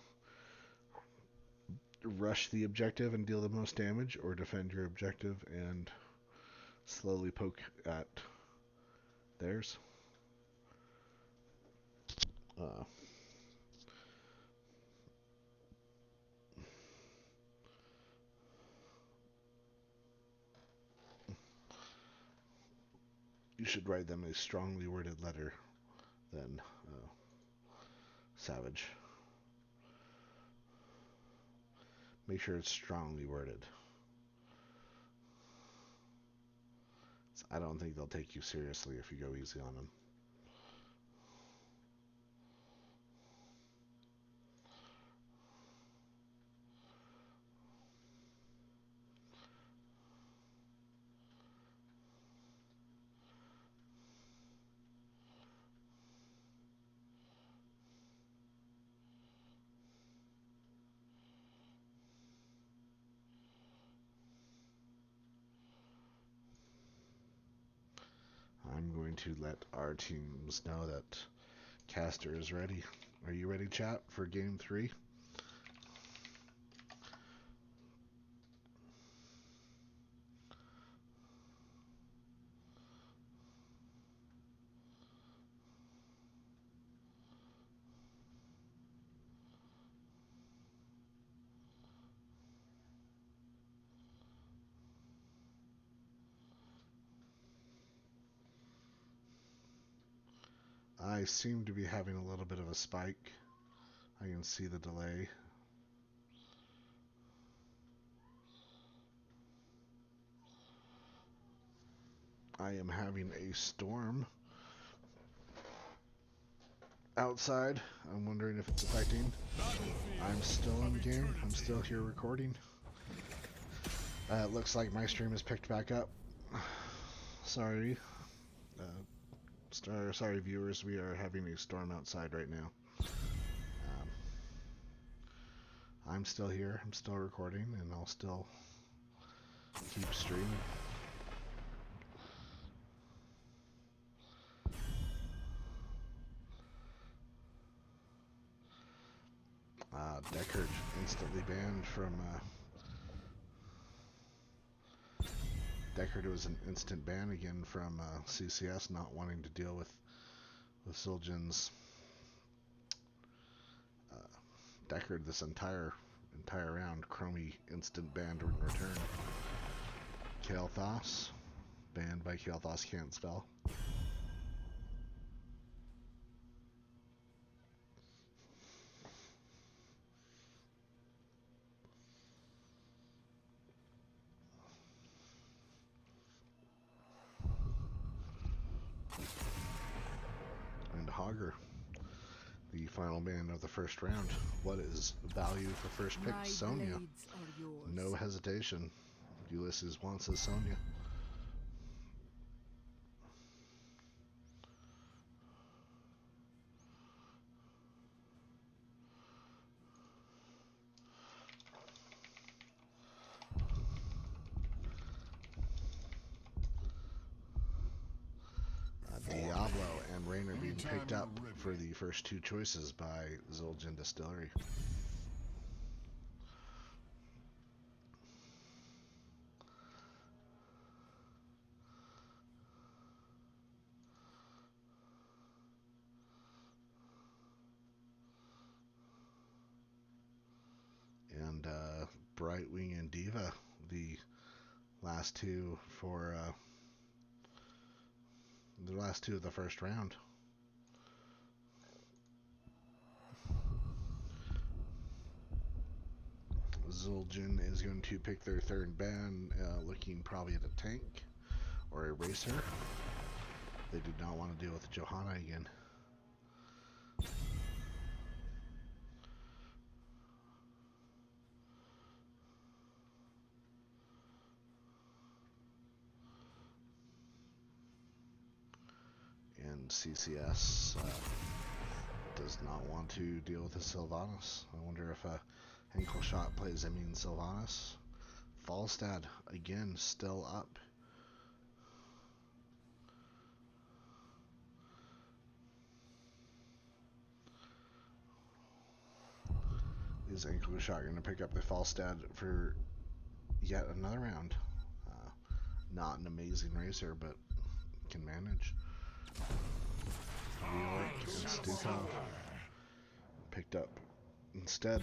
B: rush the objective and deal the most damage, or defend your objective and slowly poke at theirs. You should write them a strongly worded letter then, Savage. Make sure it's strongly worded. I don't think they'll take you seriously if you go easy on them. I'm going to let our teams know that Caster is ready. Are you ready, chat, for game 3? I seem to be having a little bit of a spike. I can see the delay. I am having a storm outside. I'm wondering if it's affecting. I'm still in the game. I'm still here recording. It looks like my stream is picked back up. Sorry. Sorry viewers, we are having a storm outside right now. I'm still here. I'm still recording, and I'll still keep streaming. Deckard instantly banned from. Deckard was an instant ban again from CCS, not wanting to deal with Zul'jin's Deckard this entire round. Chromie instant banned in return. Cael'Thas banned by Cael'Thas can't spell. And Hogger, the final ban of the first round. What is value for first pick?
D: My
B: Sonya.
D: blades are yours.
B: No hesitation. Ulysses wants his Sonya. Diablo and Raynor being picked up for the first two choices by Zul'jin Distillery. And Brightwing and Diva, the last two for the last two of the first round. Zul'jin is going to pick their third ban, looking probably at a tank or a racer. They did not want to deal with Johanna again. And CCS does not want to deal with a Sylvanas. I wonder if a ankle shot plays Immune Sylvanas. Falstad again still up. Is ankle shot going to pick up the Falstad for yet another round? Not an amazing racer, but can manage. New York and Stukov picked up instead.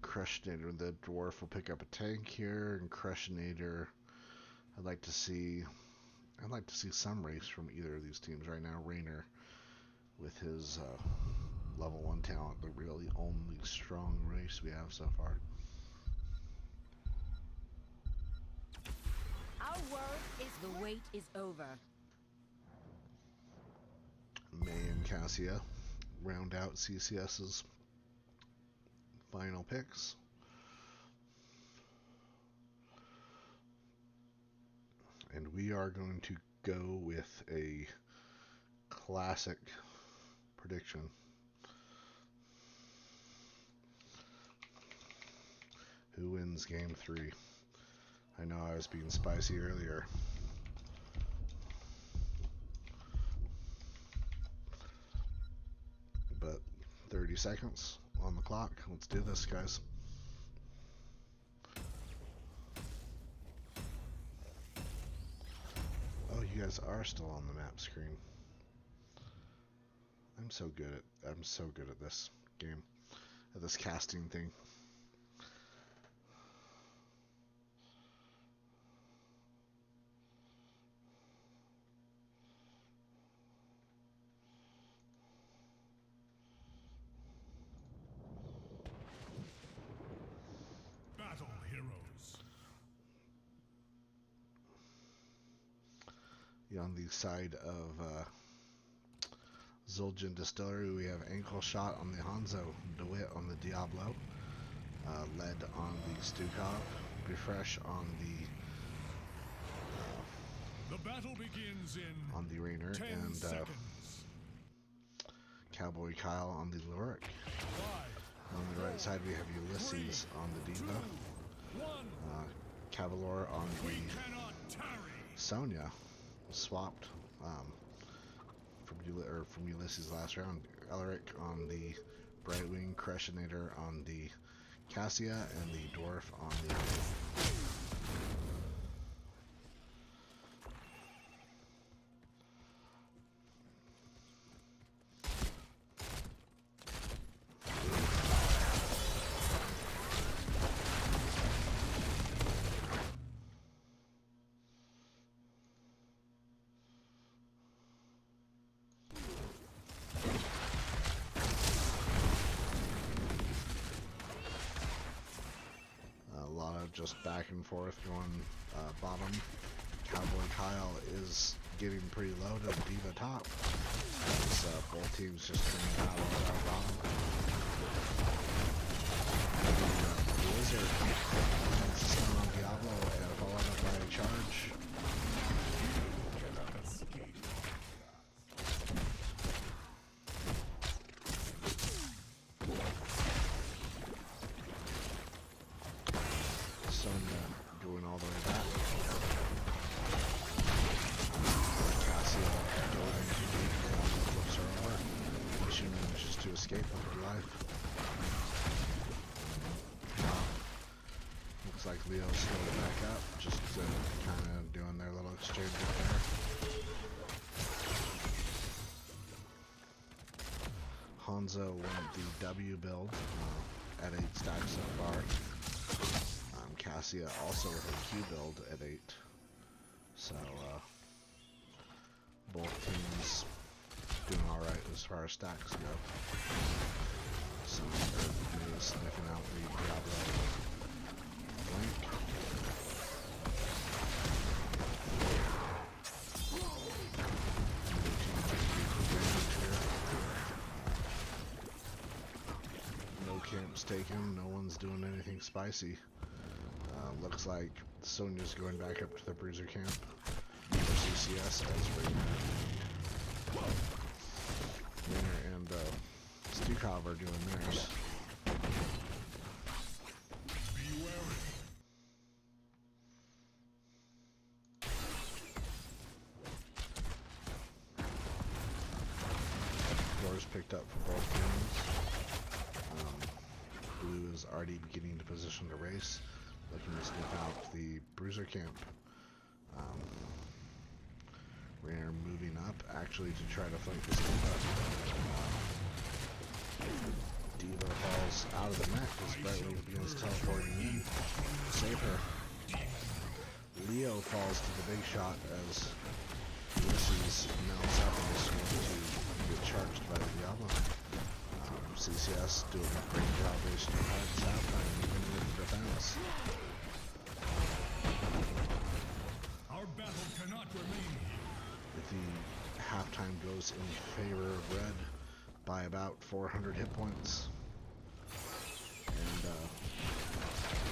B: Crushinator, the dwarf, will pick up a tank here, and Crushinator. I'd like to see some race from either of these teams right now. Raynor, with his level 1 talent, the really only strong race we have so far.
E: Our word is the wait is over.
B: May and Cassia round out CCS's final picks. And we are going to go with a classic prediction. Who wins game 3? I know I was being spicy earlier. But 30 seconds on the clock. Let's do this, guys. Oh, you guys are still on the map screen. I'm so good at this game, at this casting thing.
F: Battle heroes.
B: On the side of Zul'jin Distillery, we have Ankle Shot on the Hanzo, DeWitt on the Diablo, Lead on the Stukov, Refresh on
F: The battle begins in
B: the Raynor,
F: 10
B: and
F: seconds.
B: Cowboy Kyle on the Lurik.
F: 5,
B: On the right side, we have Ulysses on the Diva,
F: 1.
B: Cavalier on
F: We
B: the
F: cannot tarry.
B: Sonya, swapped from Ulysses last round. Elric on the Brightwing Crushinator on the Cassia and the Dwarf on the just back and forth going bottom. Cowboy Kyle is getting pretty low to Diva top. As, both teams just trying to battle at bottom. Blizzard lands a stun on Diablo and followed up by a charge. Going all the way back. Cassia going too deep and flips her over. She manages to escape with her life. Looks like Leo's going back up, just kind of doing their little exchange up there. Hanzo went the W build at 8 stacks so far. Cassia also with a Q build at 8. So, both teams doing alright as far as stacks go. Some are sniffing out the Diablo flank. No camps taken, no one's doing anything spicy. Looks like Sonya's going back up to the Bruiser camp for CCS as Rainer and Stukov are doing theirs. Floors picked up for both teams. Blue is already beginning to position to race. Looking to sniff out the Bruiser camp. Rainer moving up actually to try to flank this Diva. Diva falls out of the mech as Brightwing begins teleporting in. Save her. Leo falls to the big shot as Ulysses mounts up and is going to get charged by the Diablo. CCS doing a great job wasting hearts halftime, even with the defense.
F: Our battle cannot remain here.
B: The halftime goes in favor of red by about 400 hit points. And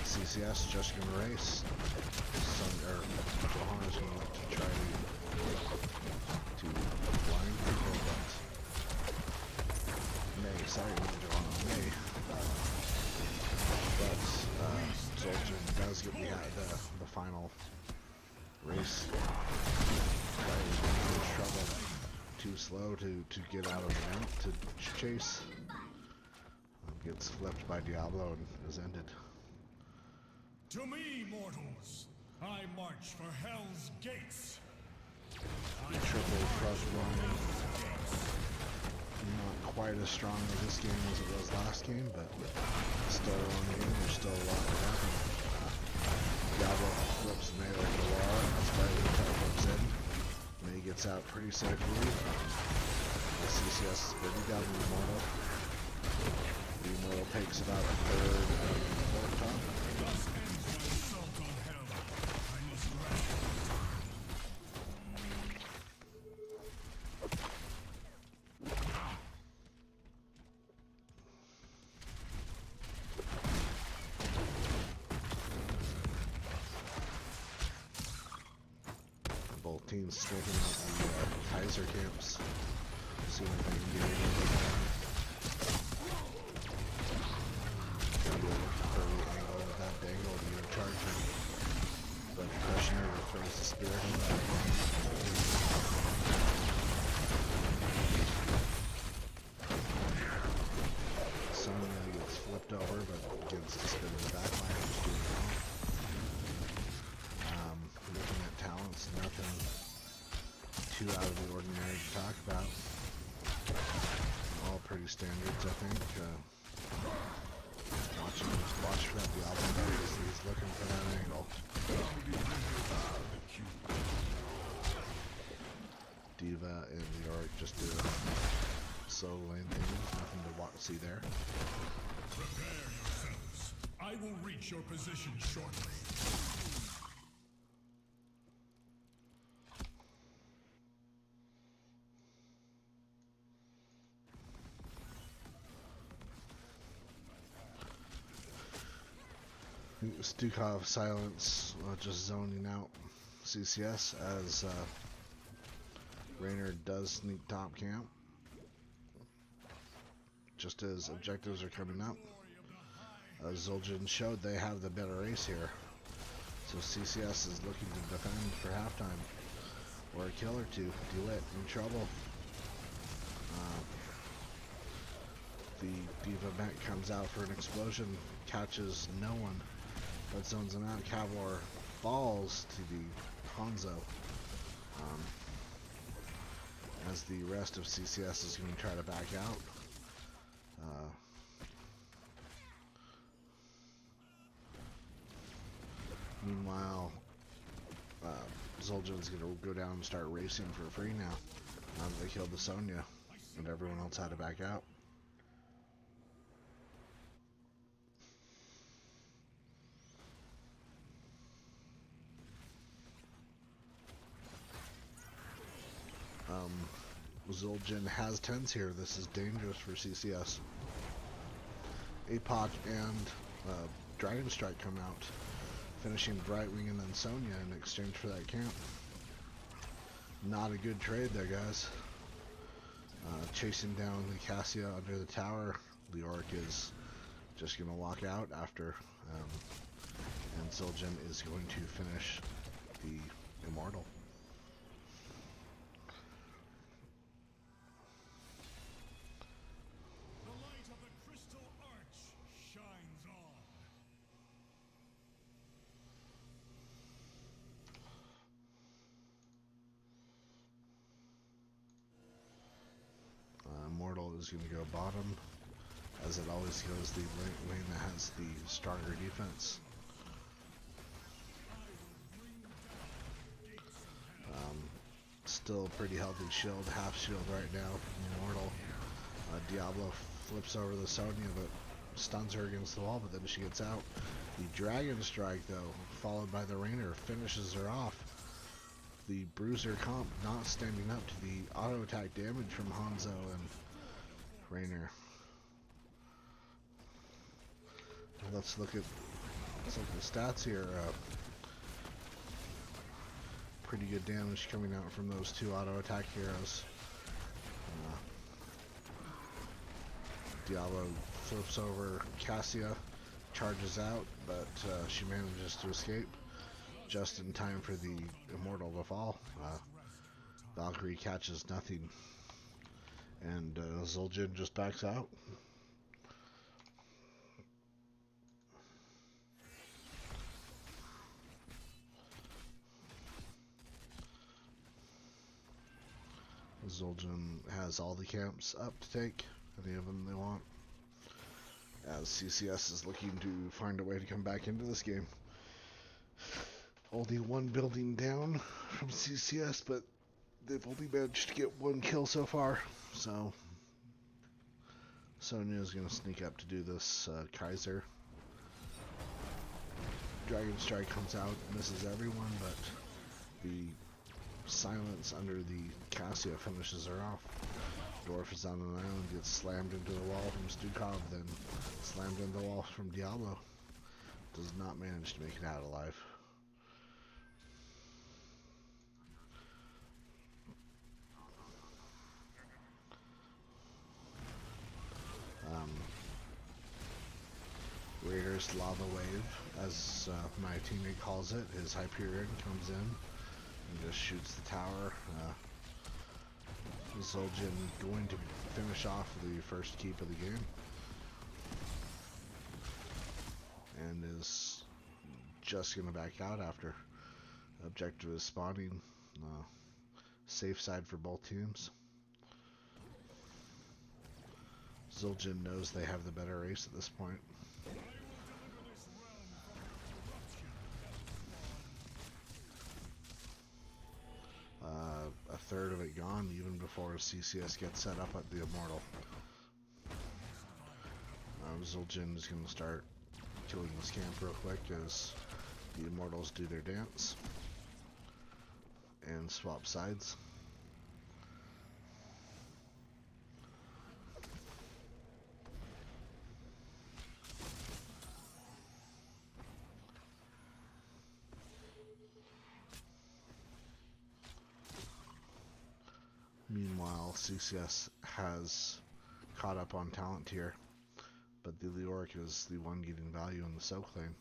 B: CCS just gonna race. Johanna's gonna look to try to blind people, but May, sorry, not Johanna, May. But Zoltan does get the final race. Right, trouble. Too slow to get out of the vent to chase. Gets flipped by Diablo and is ended.
F: To me, mortals, I march for Hell's Gates.
B: Triple crush run. Not quite as strong as this game as it was last game, but still on the game. There's still a lot to happen. Diablo flips May over the wall as Brightwing teleports in. May gets out pretty safely. The CCS is pretty down the Immortal. The Immortal takes about a third of the fourth top.
F: Thus ends my assault on Hell. I must rest.
B: Both teams sniffing out the Kaiser camps. See if they can get anything done. Early angle with that dangle to get a charger. But Crushner throws the spirit in that one. too out of the ordinary to talk about. All pretty standards, I think. Watch for that Diablo. He's looking for that angle. Diva and the Orc just did a solo lane thing. Nothing to see there.
F: Prepare yourselves. I will reach your position shortly.
B: Stukov silence, just zoning out CCS as Raynor does sneak top camp. Just as objectives are coming up. Zul'jin showed they have the better ace here. So CCS is looking to defend for halftime. Or a kill or two. DeWitt in trouble. The Diva mech comes out for an explosion. Catches no one. But zones him out. Cavalier falls to the Hanzo. As the rest of CCS is going to try to back out. Meanwhile, Zul'jin's going to go down and start racing for free now. Now that they killed the Sonya, and everyone else had to back out. Zul'jin has 10s here. This is dangerous for CCS. APOC and Dragon Strike come out, finishing Brightwing and then Sonya in exchange for that camp. Not a good trade there, guys. Chasing down the Cassia under the tower. Leoric is just going to walk out after, and Zul'jin is going to finish the Immortal. Immortal is going to go bottom, as it always goes, the lane that has the stronger defense. Still pretty healthy shield, half shield right now. Immortal. Diablo flips over the Sonya, but stuns her against the wall, but then she gets out. The Dragon Strike, though, followed by the Raynor, finishes her off. The Bruiser comp not standing up to the auto attack damage from Hanzo and Raynor. Let's look at the stats here. Pretty good damage coming out from those two auto attack heroes. Diablo flips over Cassia, charges out, but she manages to escape just in time for the Immortal to fall. Valkyrie catches nothing, and Zul'jin just backs out. Zul'jin has all the camps up to take, any of them they want, as CCS is looking to find a way to come back into this game. Only one building down from CCS, but they've only managed to get one kill so far, so Sonya is going to sneak up to do this. Kaiser. Dragon Strike comes out, misses everyone, but the silence under the Cassia finishes her off. Dwarf is on an island, gets slammed into the wall from Stukov, then slammed into the wall from Diablo. Does not manage to make it out alive. Raiders Lava Wave, as my teammate calls it. His Hyperion comes in and just shoots the tower. Zul'jin going to finish off the first keep of the game, and is just going to back out after objective is spawning. safe side for both teams. Zul'jin knows they have the better race at this point. A third of it gone even before CCS gets set up at the Immortal. Zul'jin is going to start killing this camp real quick as the Immortals do their dance and swap sides. Meanwhile, CCS has caught up on talent here, but the Leoric is the one getting value in the soak lane.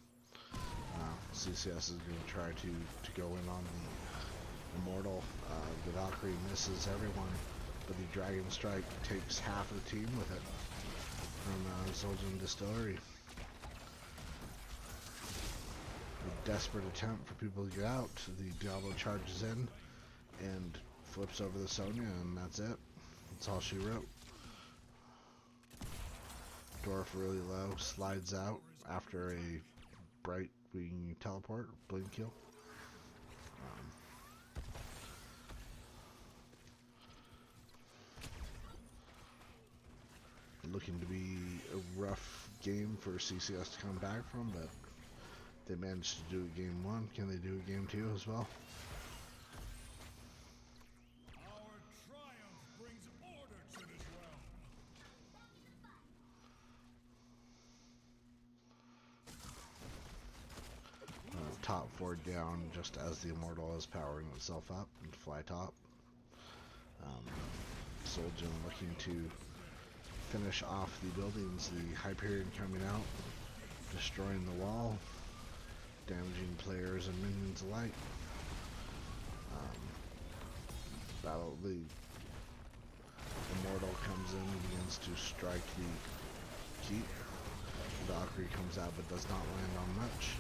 B: CCS is going to try to go in on the Immortal. The Valkyrie misses everyone, but the Dragon Strike takes half of the team with it from Zul'jin Distillery. A desperate attempt for people to get out. The Diablo charges in and flips over the Sonya, and that's it. That's all she wrote. Dwarf really low, slides out after a bright wing teleport, blink kill. Looking to be a rough game for CCS to come back from, but they managed to do it game 1. Can they do it game 2 as well? Top 4 down just as the Immortal is powering itself up and fly top. Zul'jin looking to finish off the buildings. The Hyperion coming out, destroying the wall, damaging players and minions alike. The Immortal comes in and begins to strike the keep. Valkyrie comes out but does not land on much.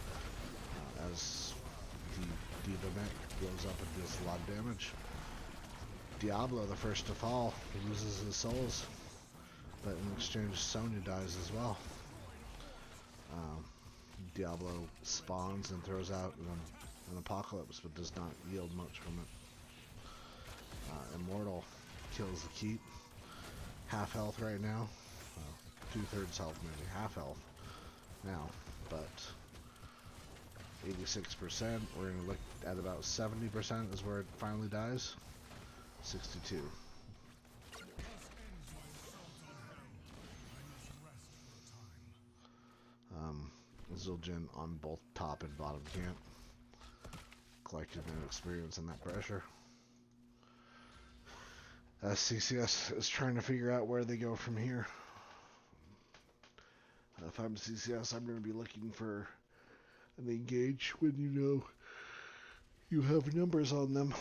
B: As the Diva mech blows up and does a lot of damage. Diablo, the first to fall, loses his souls, but in exchange Sonya dies as well. Diablo spawns and throws out an apocalypse, but does not yield much from it. Immortal kills the keep. Half health right now. 2/3 health maybe. Half health now, but 86%. We're going to look at about 70% is where it finally dies. 62. Zul'jin on both top and bottom camp, collecting an experience in that pressure. CCS is trying to figure out where they go from here. If I'm CCS, I'm going to be looking for an engage when you know you have numbers on them.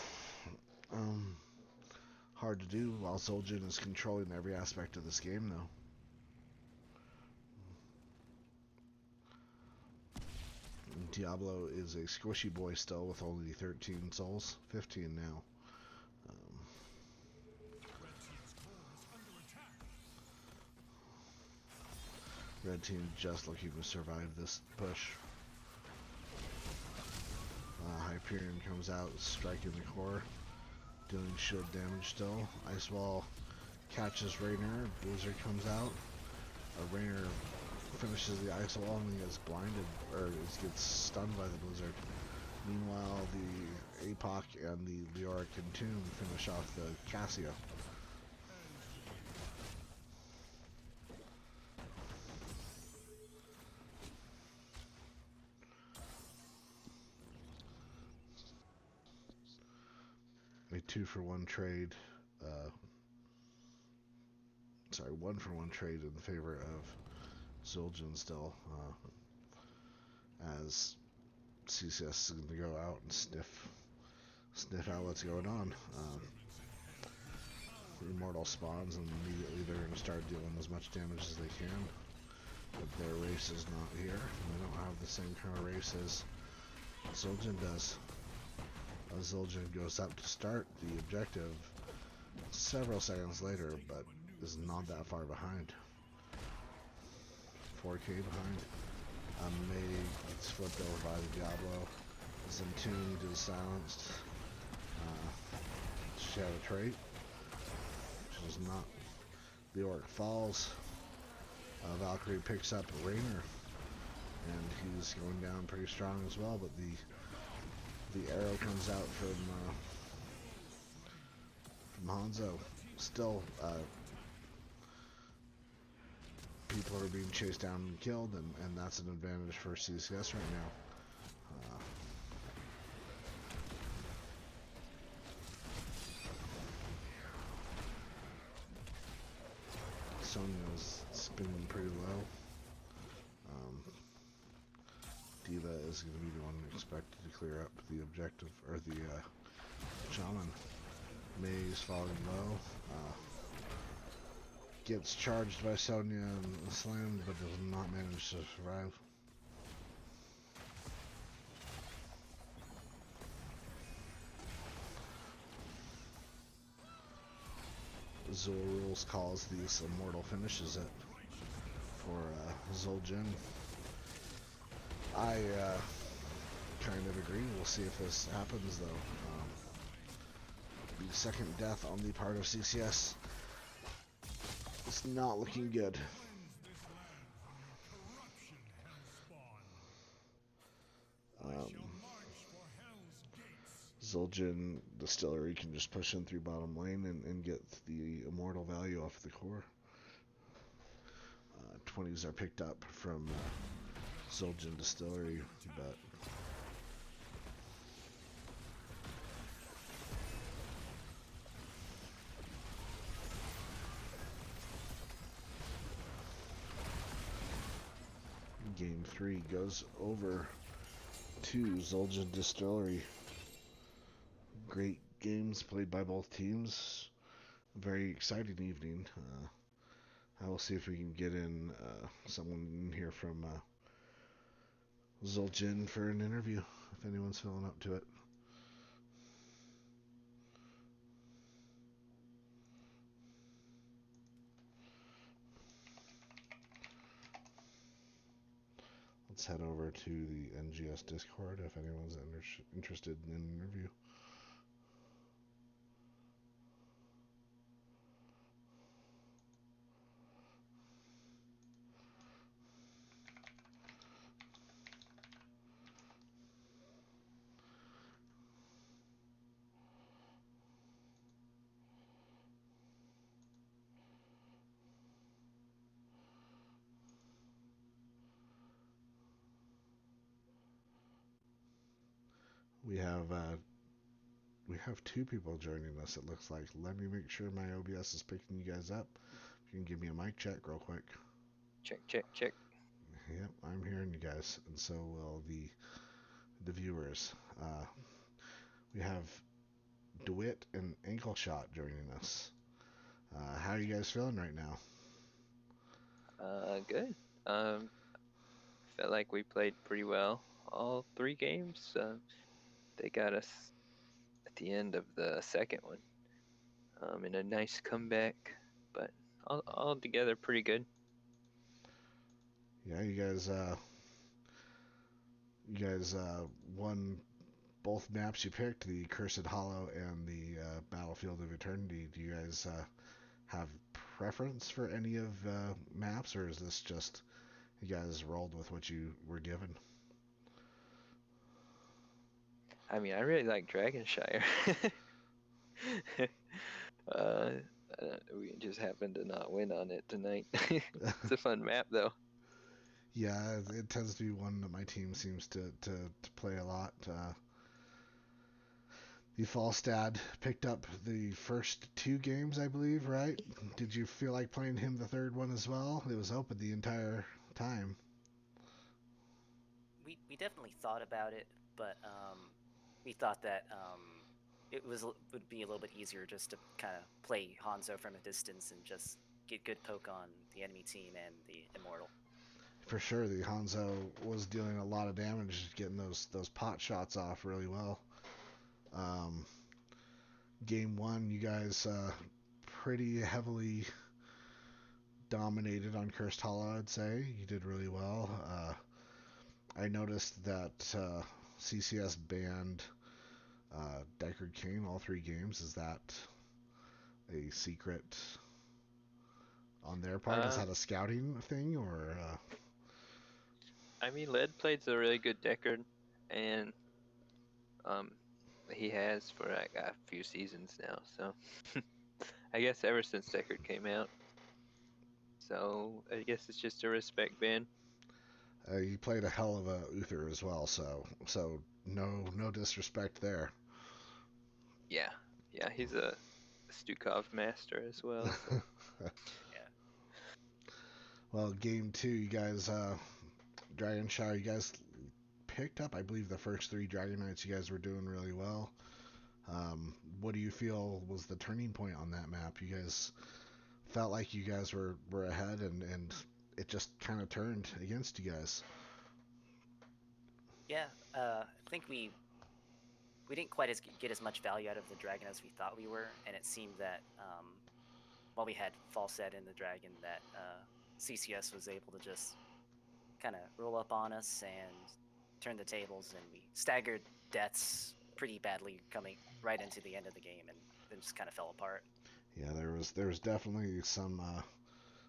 B: Hard to do while Zul'jin is controlling every aspect of this game, though. Diablo is a squishy boy still with only 13 souls, 15 now. Red team just looking to survive this push. Hyperion comes out, striking the core, dealing shield damage still. Ice Wall catches Raynor, Blizzard comes out. Raynor finishes the Ice Wall and gets blinded, or gets stunned by the Blizzard. Meanwhile, the APOC and the Leoric and Tomb finish off the Cassia. A 2-for-1 trade, 1-for-1 trade in favor of Zul'jin still, as CCS is going to go out and sniff out what's going on. The Immortal spawns and immediately they're going to start dealing as much damage as they can, but their race is not here. They don't have the same kind of race as Zul'jin does. Zul'jin goes up to start the objective several seconds later, but is not that far behind. 4K behind. May gets flipped over by the Diablo. Is entombed, is silenced. Shadow trait, which is not. The orc falls. Valkyrie picks up Rainer, and he's going down pretty strong as well. But the arrow comes out from Hanzo. Still, people are being chased down and killed, and that's an advantage for CCS right now. Sonya's spinning pretty low. Diva is going to be the one expected to clear up the objective, or the shaman. May's falling low. Gets charged by Sonya and slammed, but does not manage to survive. Zul Rules calls these immortal finishes it for Zul'jin. I kind of agree. We'll see if this happens though. The second death on the part of CCS. It's not looking good. Zul'jin Distillery can just push in through bottom lane and get the immortal value off the core. 20s are picked up from Zul'jin Distillery, but Game 3 goes over to Zul'jin Distillery. Great games played by both teams. Very exciting evening. I will see if we can get in someone in here from Zul'jin for an interview, if anyone's filling up to it. Let's head over to the NGS Discord if anyone's interested in an interview. We have two people joining us, it looks like. Let me make sure my OBS is picking you guys up. If you can give me a mic check real quick.
C: Check, check, check.
B: Yep, I'm hearing you guys, and so will the viewers. We have DeWitt and Ankle Shot joining us. How are you guys feeling right now?
C: Good. Felt like we played pretty well all 3 games. They got us at the end of the second one in a nice comeback, but all together pretty good.
B: Yeah, you guys won both maps you picked, the Cursed Hollow and the Battlefield of Eternity. Do you guys have preference for any of maps, or is this just you guys rolled with what you were given?
C: I mean, I really like Dragonshire. We just happened to not win on it tonight. It's a fun map, though.
B: Yeah, it tends to be one that my team seems to play a lot. The Falstad picked up the first 2 games, I believe, right? Did you feel like playing him the third one as well? It was open the entire time.
G: We definitely thought about it, but we thought that it would be a little bit easier just to kind of play Hanzo from a distance and just get good poke on the enemy team and the Immortal.
B: For sure, the Hanzo was dealing a lot of damage, getting those pot shots off really well. Um, game one, you guys pretty heavily dominated on Cursed Hollow, I'd say. You did really well. I noticed that CCS banned Deckard Cain all 3 games. Is that a secret on their part? Is that a scouting thing, or?
C: I mean, Lead plays a really good Deckard, and he has for like a few seasons now. So I guess ever since Deckard came out. So I guess it's just a respect ban.
B: He played a hell of a Uther as well, so no disrespect there.
C: Yeah, he's a Stukov master as well. So.
G: Yeah.
B: Well, game 2, you guys, Dragonshire, you guys picked up, I believe, the first 3 Dragon Knights. You guys were doing really well. What do you feel was the turning point on that map? You guys felt like you guys were ahead, and it just kind of turned against you guys.
G: Yeah, I think we didn't quite get as much value out of the dragon as we thought we were, and it seemed that while we had Falset in the dragon, that CCS was able to just kind of roll up on us and turn the tables, and we staggered deaths pretty badly coming right into the end of the game, and then just kind of fell apart.
B: Yeah, there was definitely some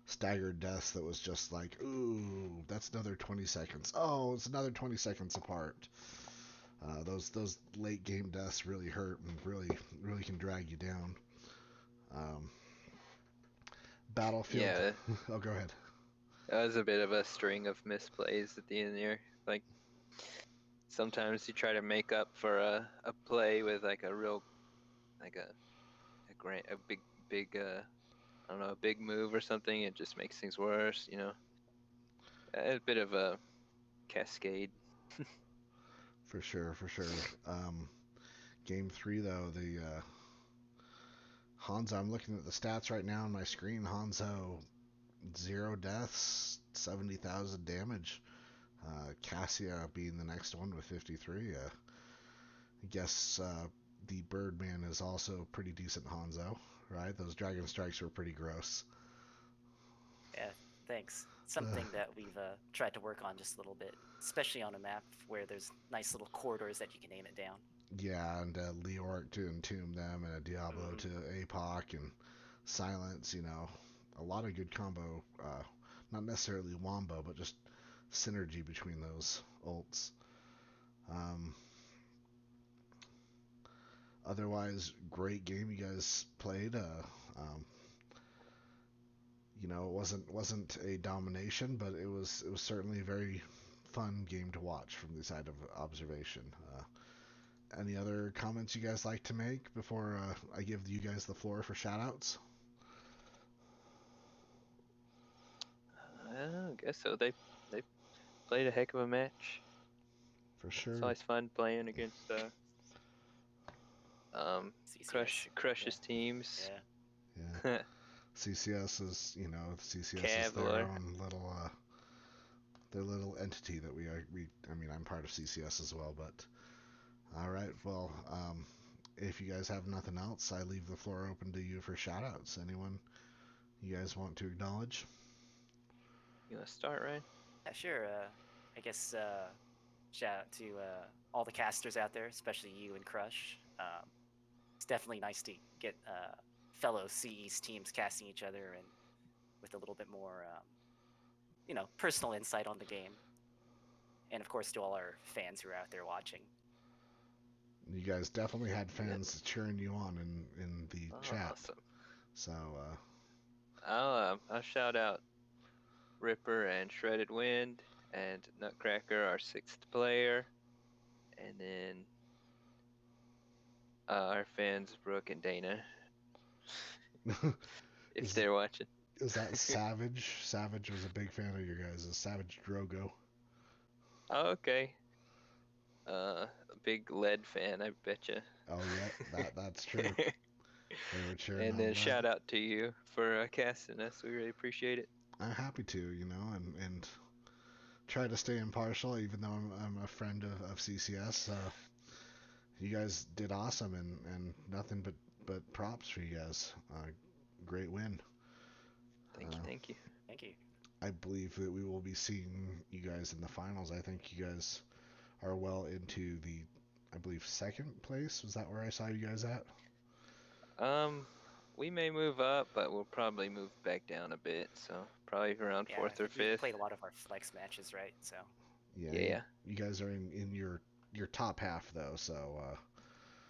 B: staggered deaths that was just like, ooh, that's another 20 seconds. Oh, it's another 20 seconds apart. Those late game deaths really hurt and really can drag you down. Battlefield.
C: Yeah,
B: Oh, go ahead.
C: that was a bit of a string of misplays at the end there. Like sometimes you try to make up for a play with like a real, like a big I don't know, a big move or something. It just makes things worse, you know. A bit of a cascade.
B: For sure. Game 3 though, the Hanzo. I'm looking at the stats right now on my screen. Hanzo, 0 deaths, 70,000 damage. Cassia being the next one with 53. I guess the Birdman is also pretty decent Hanzo, right? Those Dragon Strikes were pretty gross.
G: Yeah, thanks. Something that we've tried to work on just a little bit, especially on a map where there's nice little corridors that you can aim it down.
B: Yeah, and Leoric to entomb them, and a Diablo to APOC, and Silence, a lot of good combo, not necessarily wombo, but just synergy between those ults. Otherwise, great game you guys played. It wasn't a domination, but it was certainly a very fun game to watch from the side of observation. Any other comments you guys like to make before I give you guys the floor for shoutouts?
C: I guess so. They played a heck of a match.
B: For sure.
C: It's always fun playing against
G: CCS.
C: Crush's teams.
B: Yeah. CCS is, CCS is
C: Cavalier.
B: their own little their little entity that I mean, I'm part of CCS as well, but all right. Well, if you guys have nothing else, I leave the floor open to you for shoutouts. Anyone you guys want to acknowledge?
C: You want to start, Ryan?
G: Yeah, sure. I guess shout out to all the casters out there, especially you and Crush. It's definitely nice to get fellow CE's teams casting each other and with a little bit more, personal insight on the game. And of course, to all our fans who are out there watching.
B: You guys definitely had fans cheering you on in the chat.
C: Awesome.
B: So
C: I'll shout out Ripper and Shredded Wind and Nutcracker, our 6th player, and then our fans Brooke and Dana, if they're watching.
B: Is that Savage? Savage was a big fan of your guys. Savage Drogo.
C: Oh, okay. A big Lead fan, I betcha.
B: Oh yeah, that's true. They were cheering
C: And
B: on
C: then
B: Lead.
C: shout out to you for casting us. We really appreciate it.
B: I'm happy to, and try to stay impartial, even though I'm a friend of CCS. you guys did awesome, and nothing but props for you guys. Great win.
C: Thank you, thank you.
G: Thank you.
B: I believe that we will be seeing you guys in the finals. I think you guys are well into the, I believe, second place. Was that where I saw you guys at?
C: We may move up, but we'll probably move back down a bit. So probably around
G: Yeah,
C: fourth
G: I
C: or
G: think we
C: fifth.
G: played a lot of our flex matches, right? So
C: Yeah.
B: You guys are in your top half though, so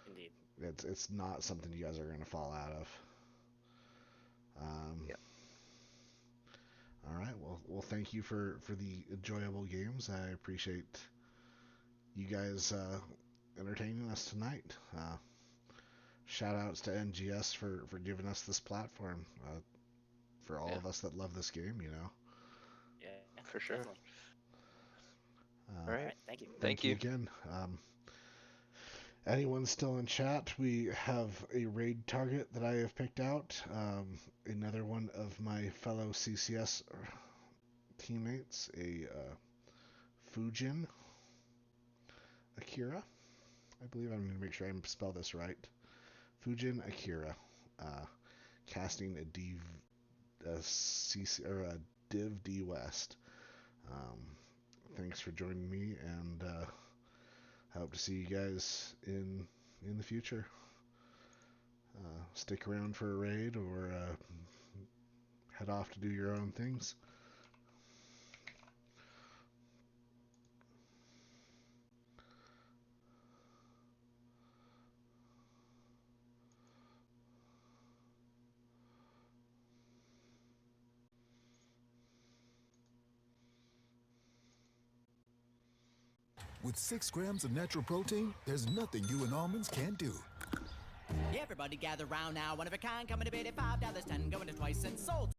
G: indeed.
B: it's not something you guys are going to fall out of.
C: Yep.
B: All right. Well, thank you for the enjoyable games. I appreciate you guys entertaining us tonight. Shout outs to NGS for giving us this platform. For all of us that love this game, you know.
G: Yeah,
C: For sure.
G: Definitely.
C: All right.
G: All right. Thank you.
C: Thank you.
B: Again. Anyone still in chat? We have a raid target that I have picked out. Another one of my fellow CCS teammates, a Fujin Akira. I believe I'm going to make sure I spell this right. Fujin Akira, casting a Div D West. Thanks for joining me, and I hope to see you guys in the future. Stick around for a raid or head off to do your own things.
H: With 6 grams of natural protein, there's nothing you and almonds can't do.
I: Everybody gather round now. One of a kind coming to bid at $5, 10 going to twice and sold.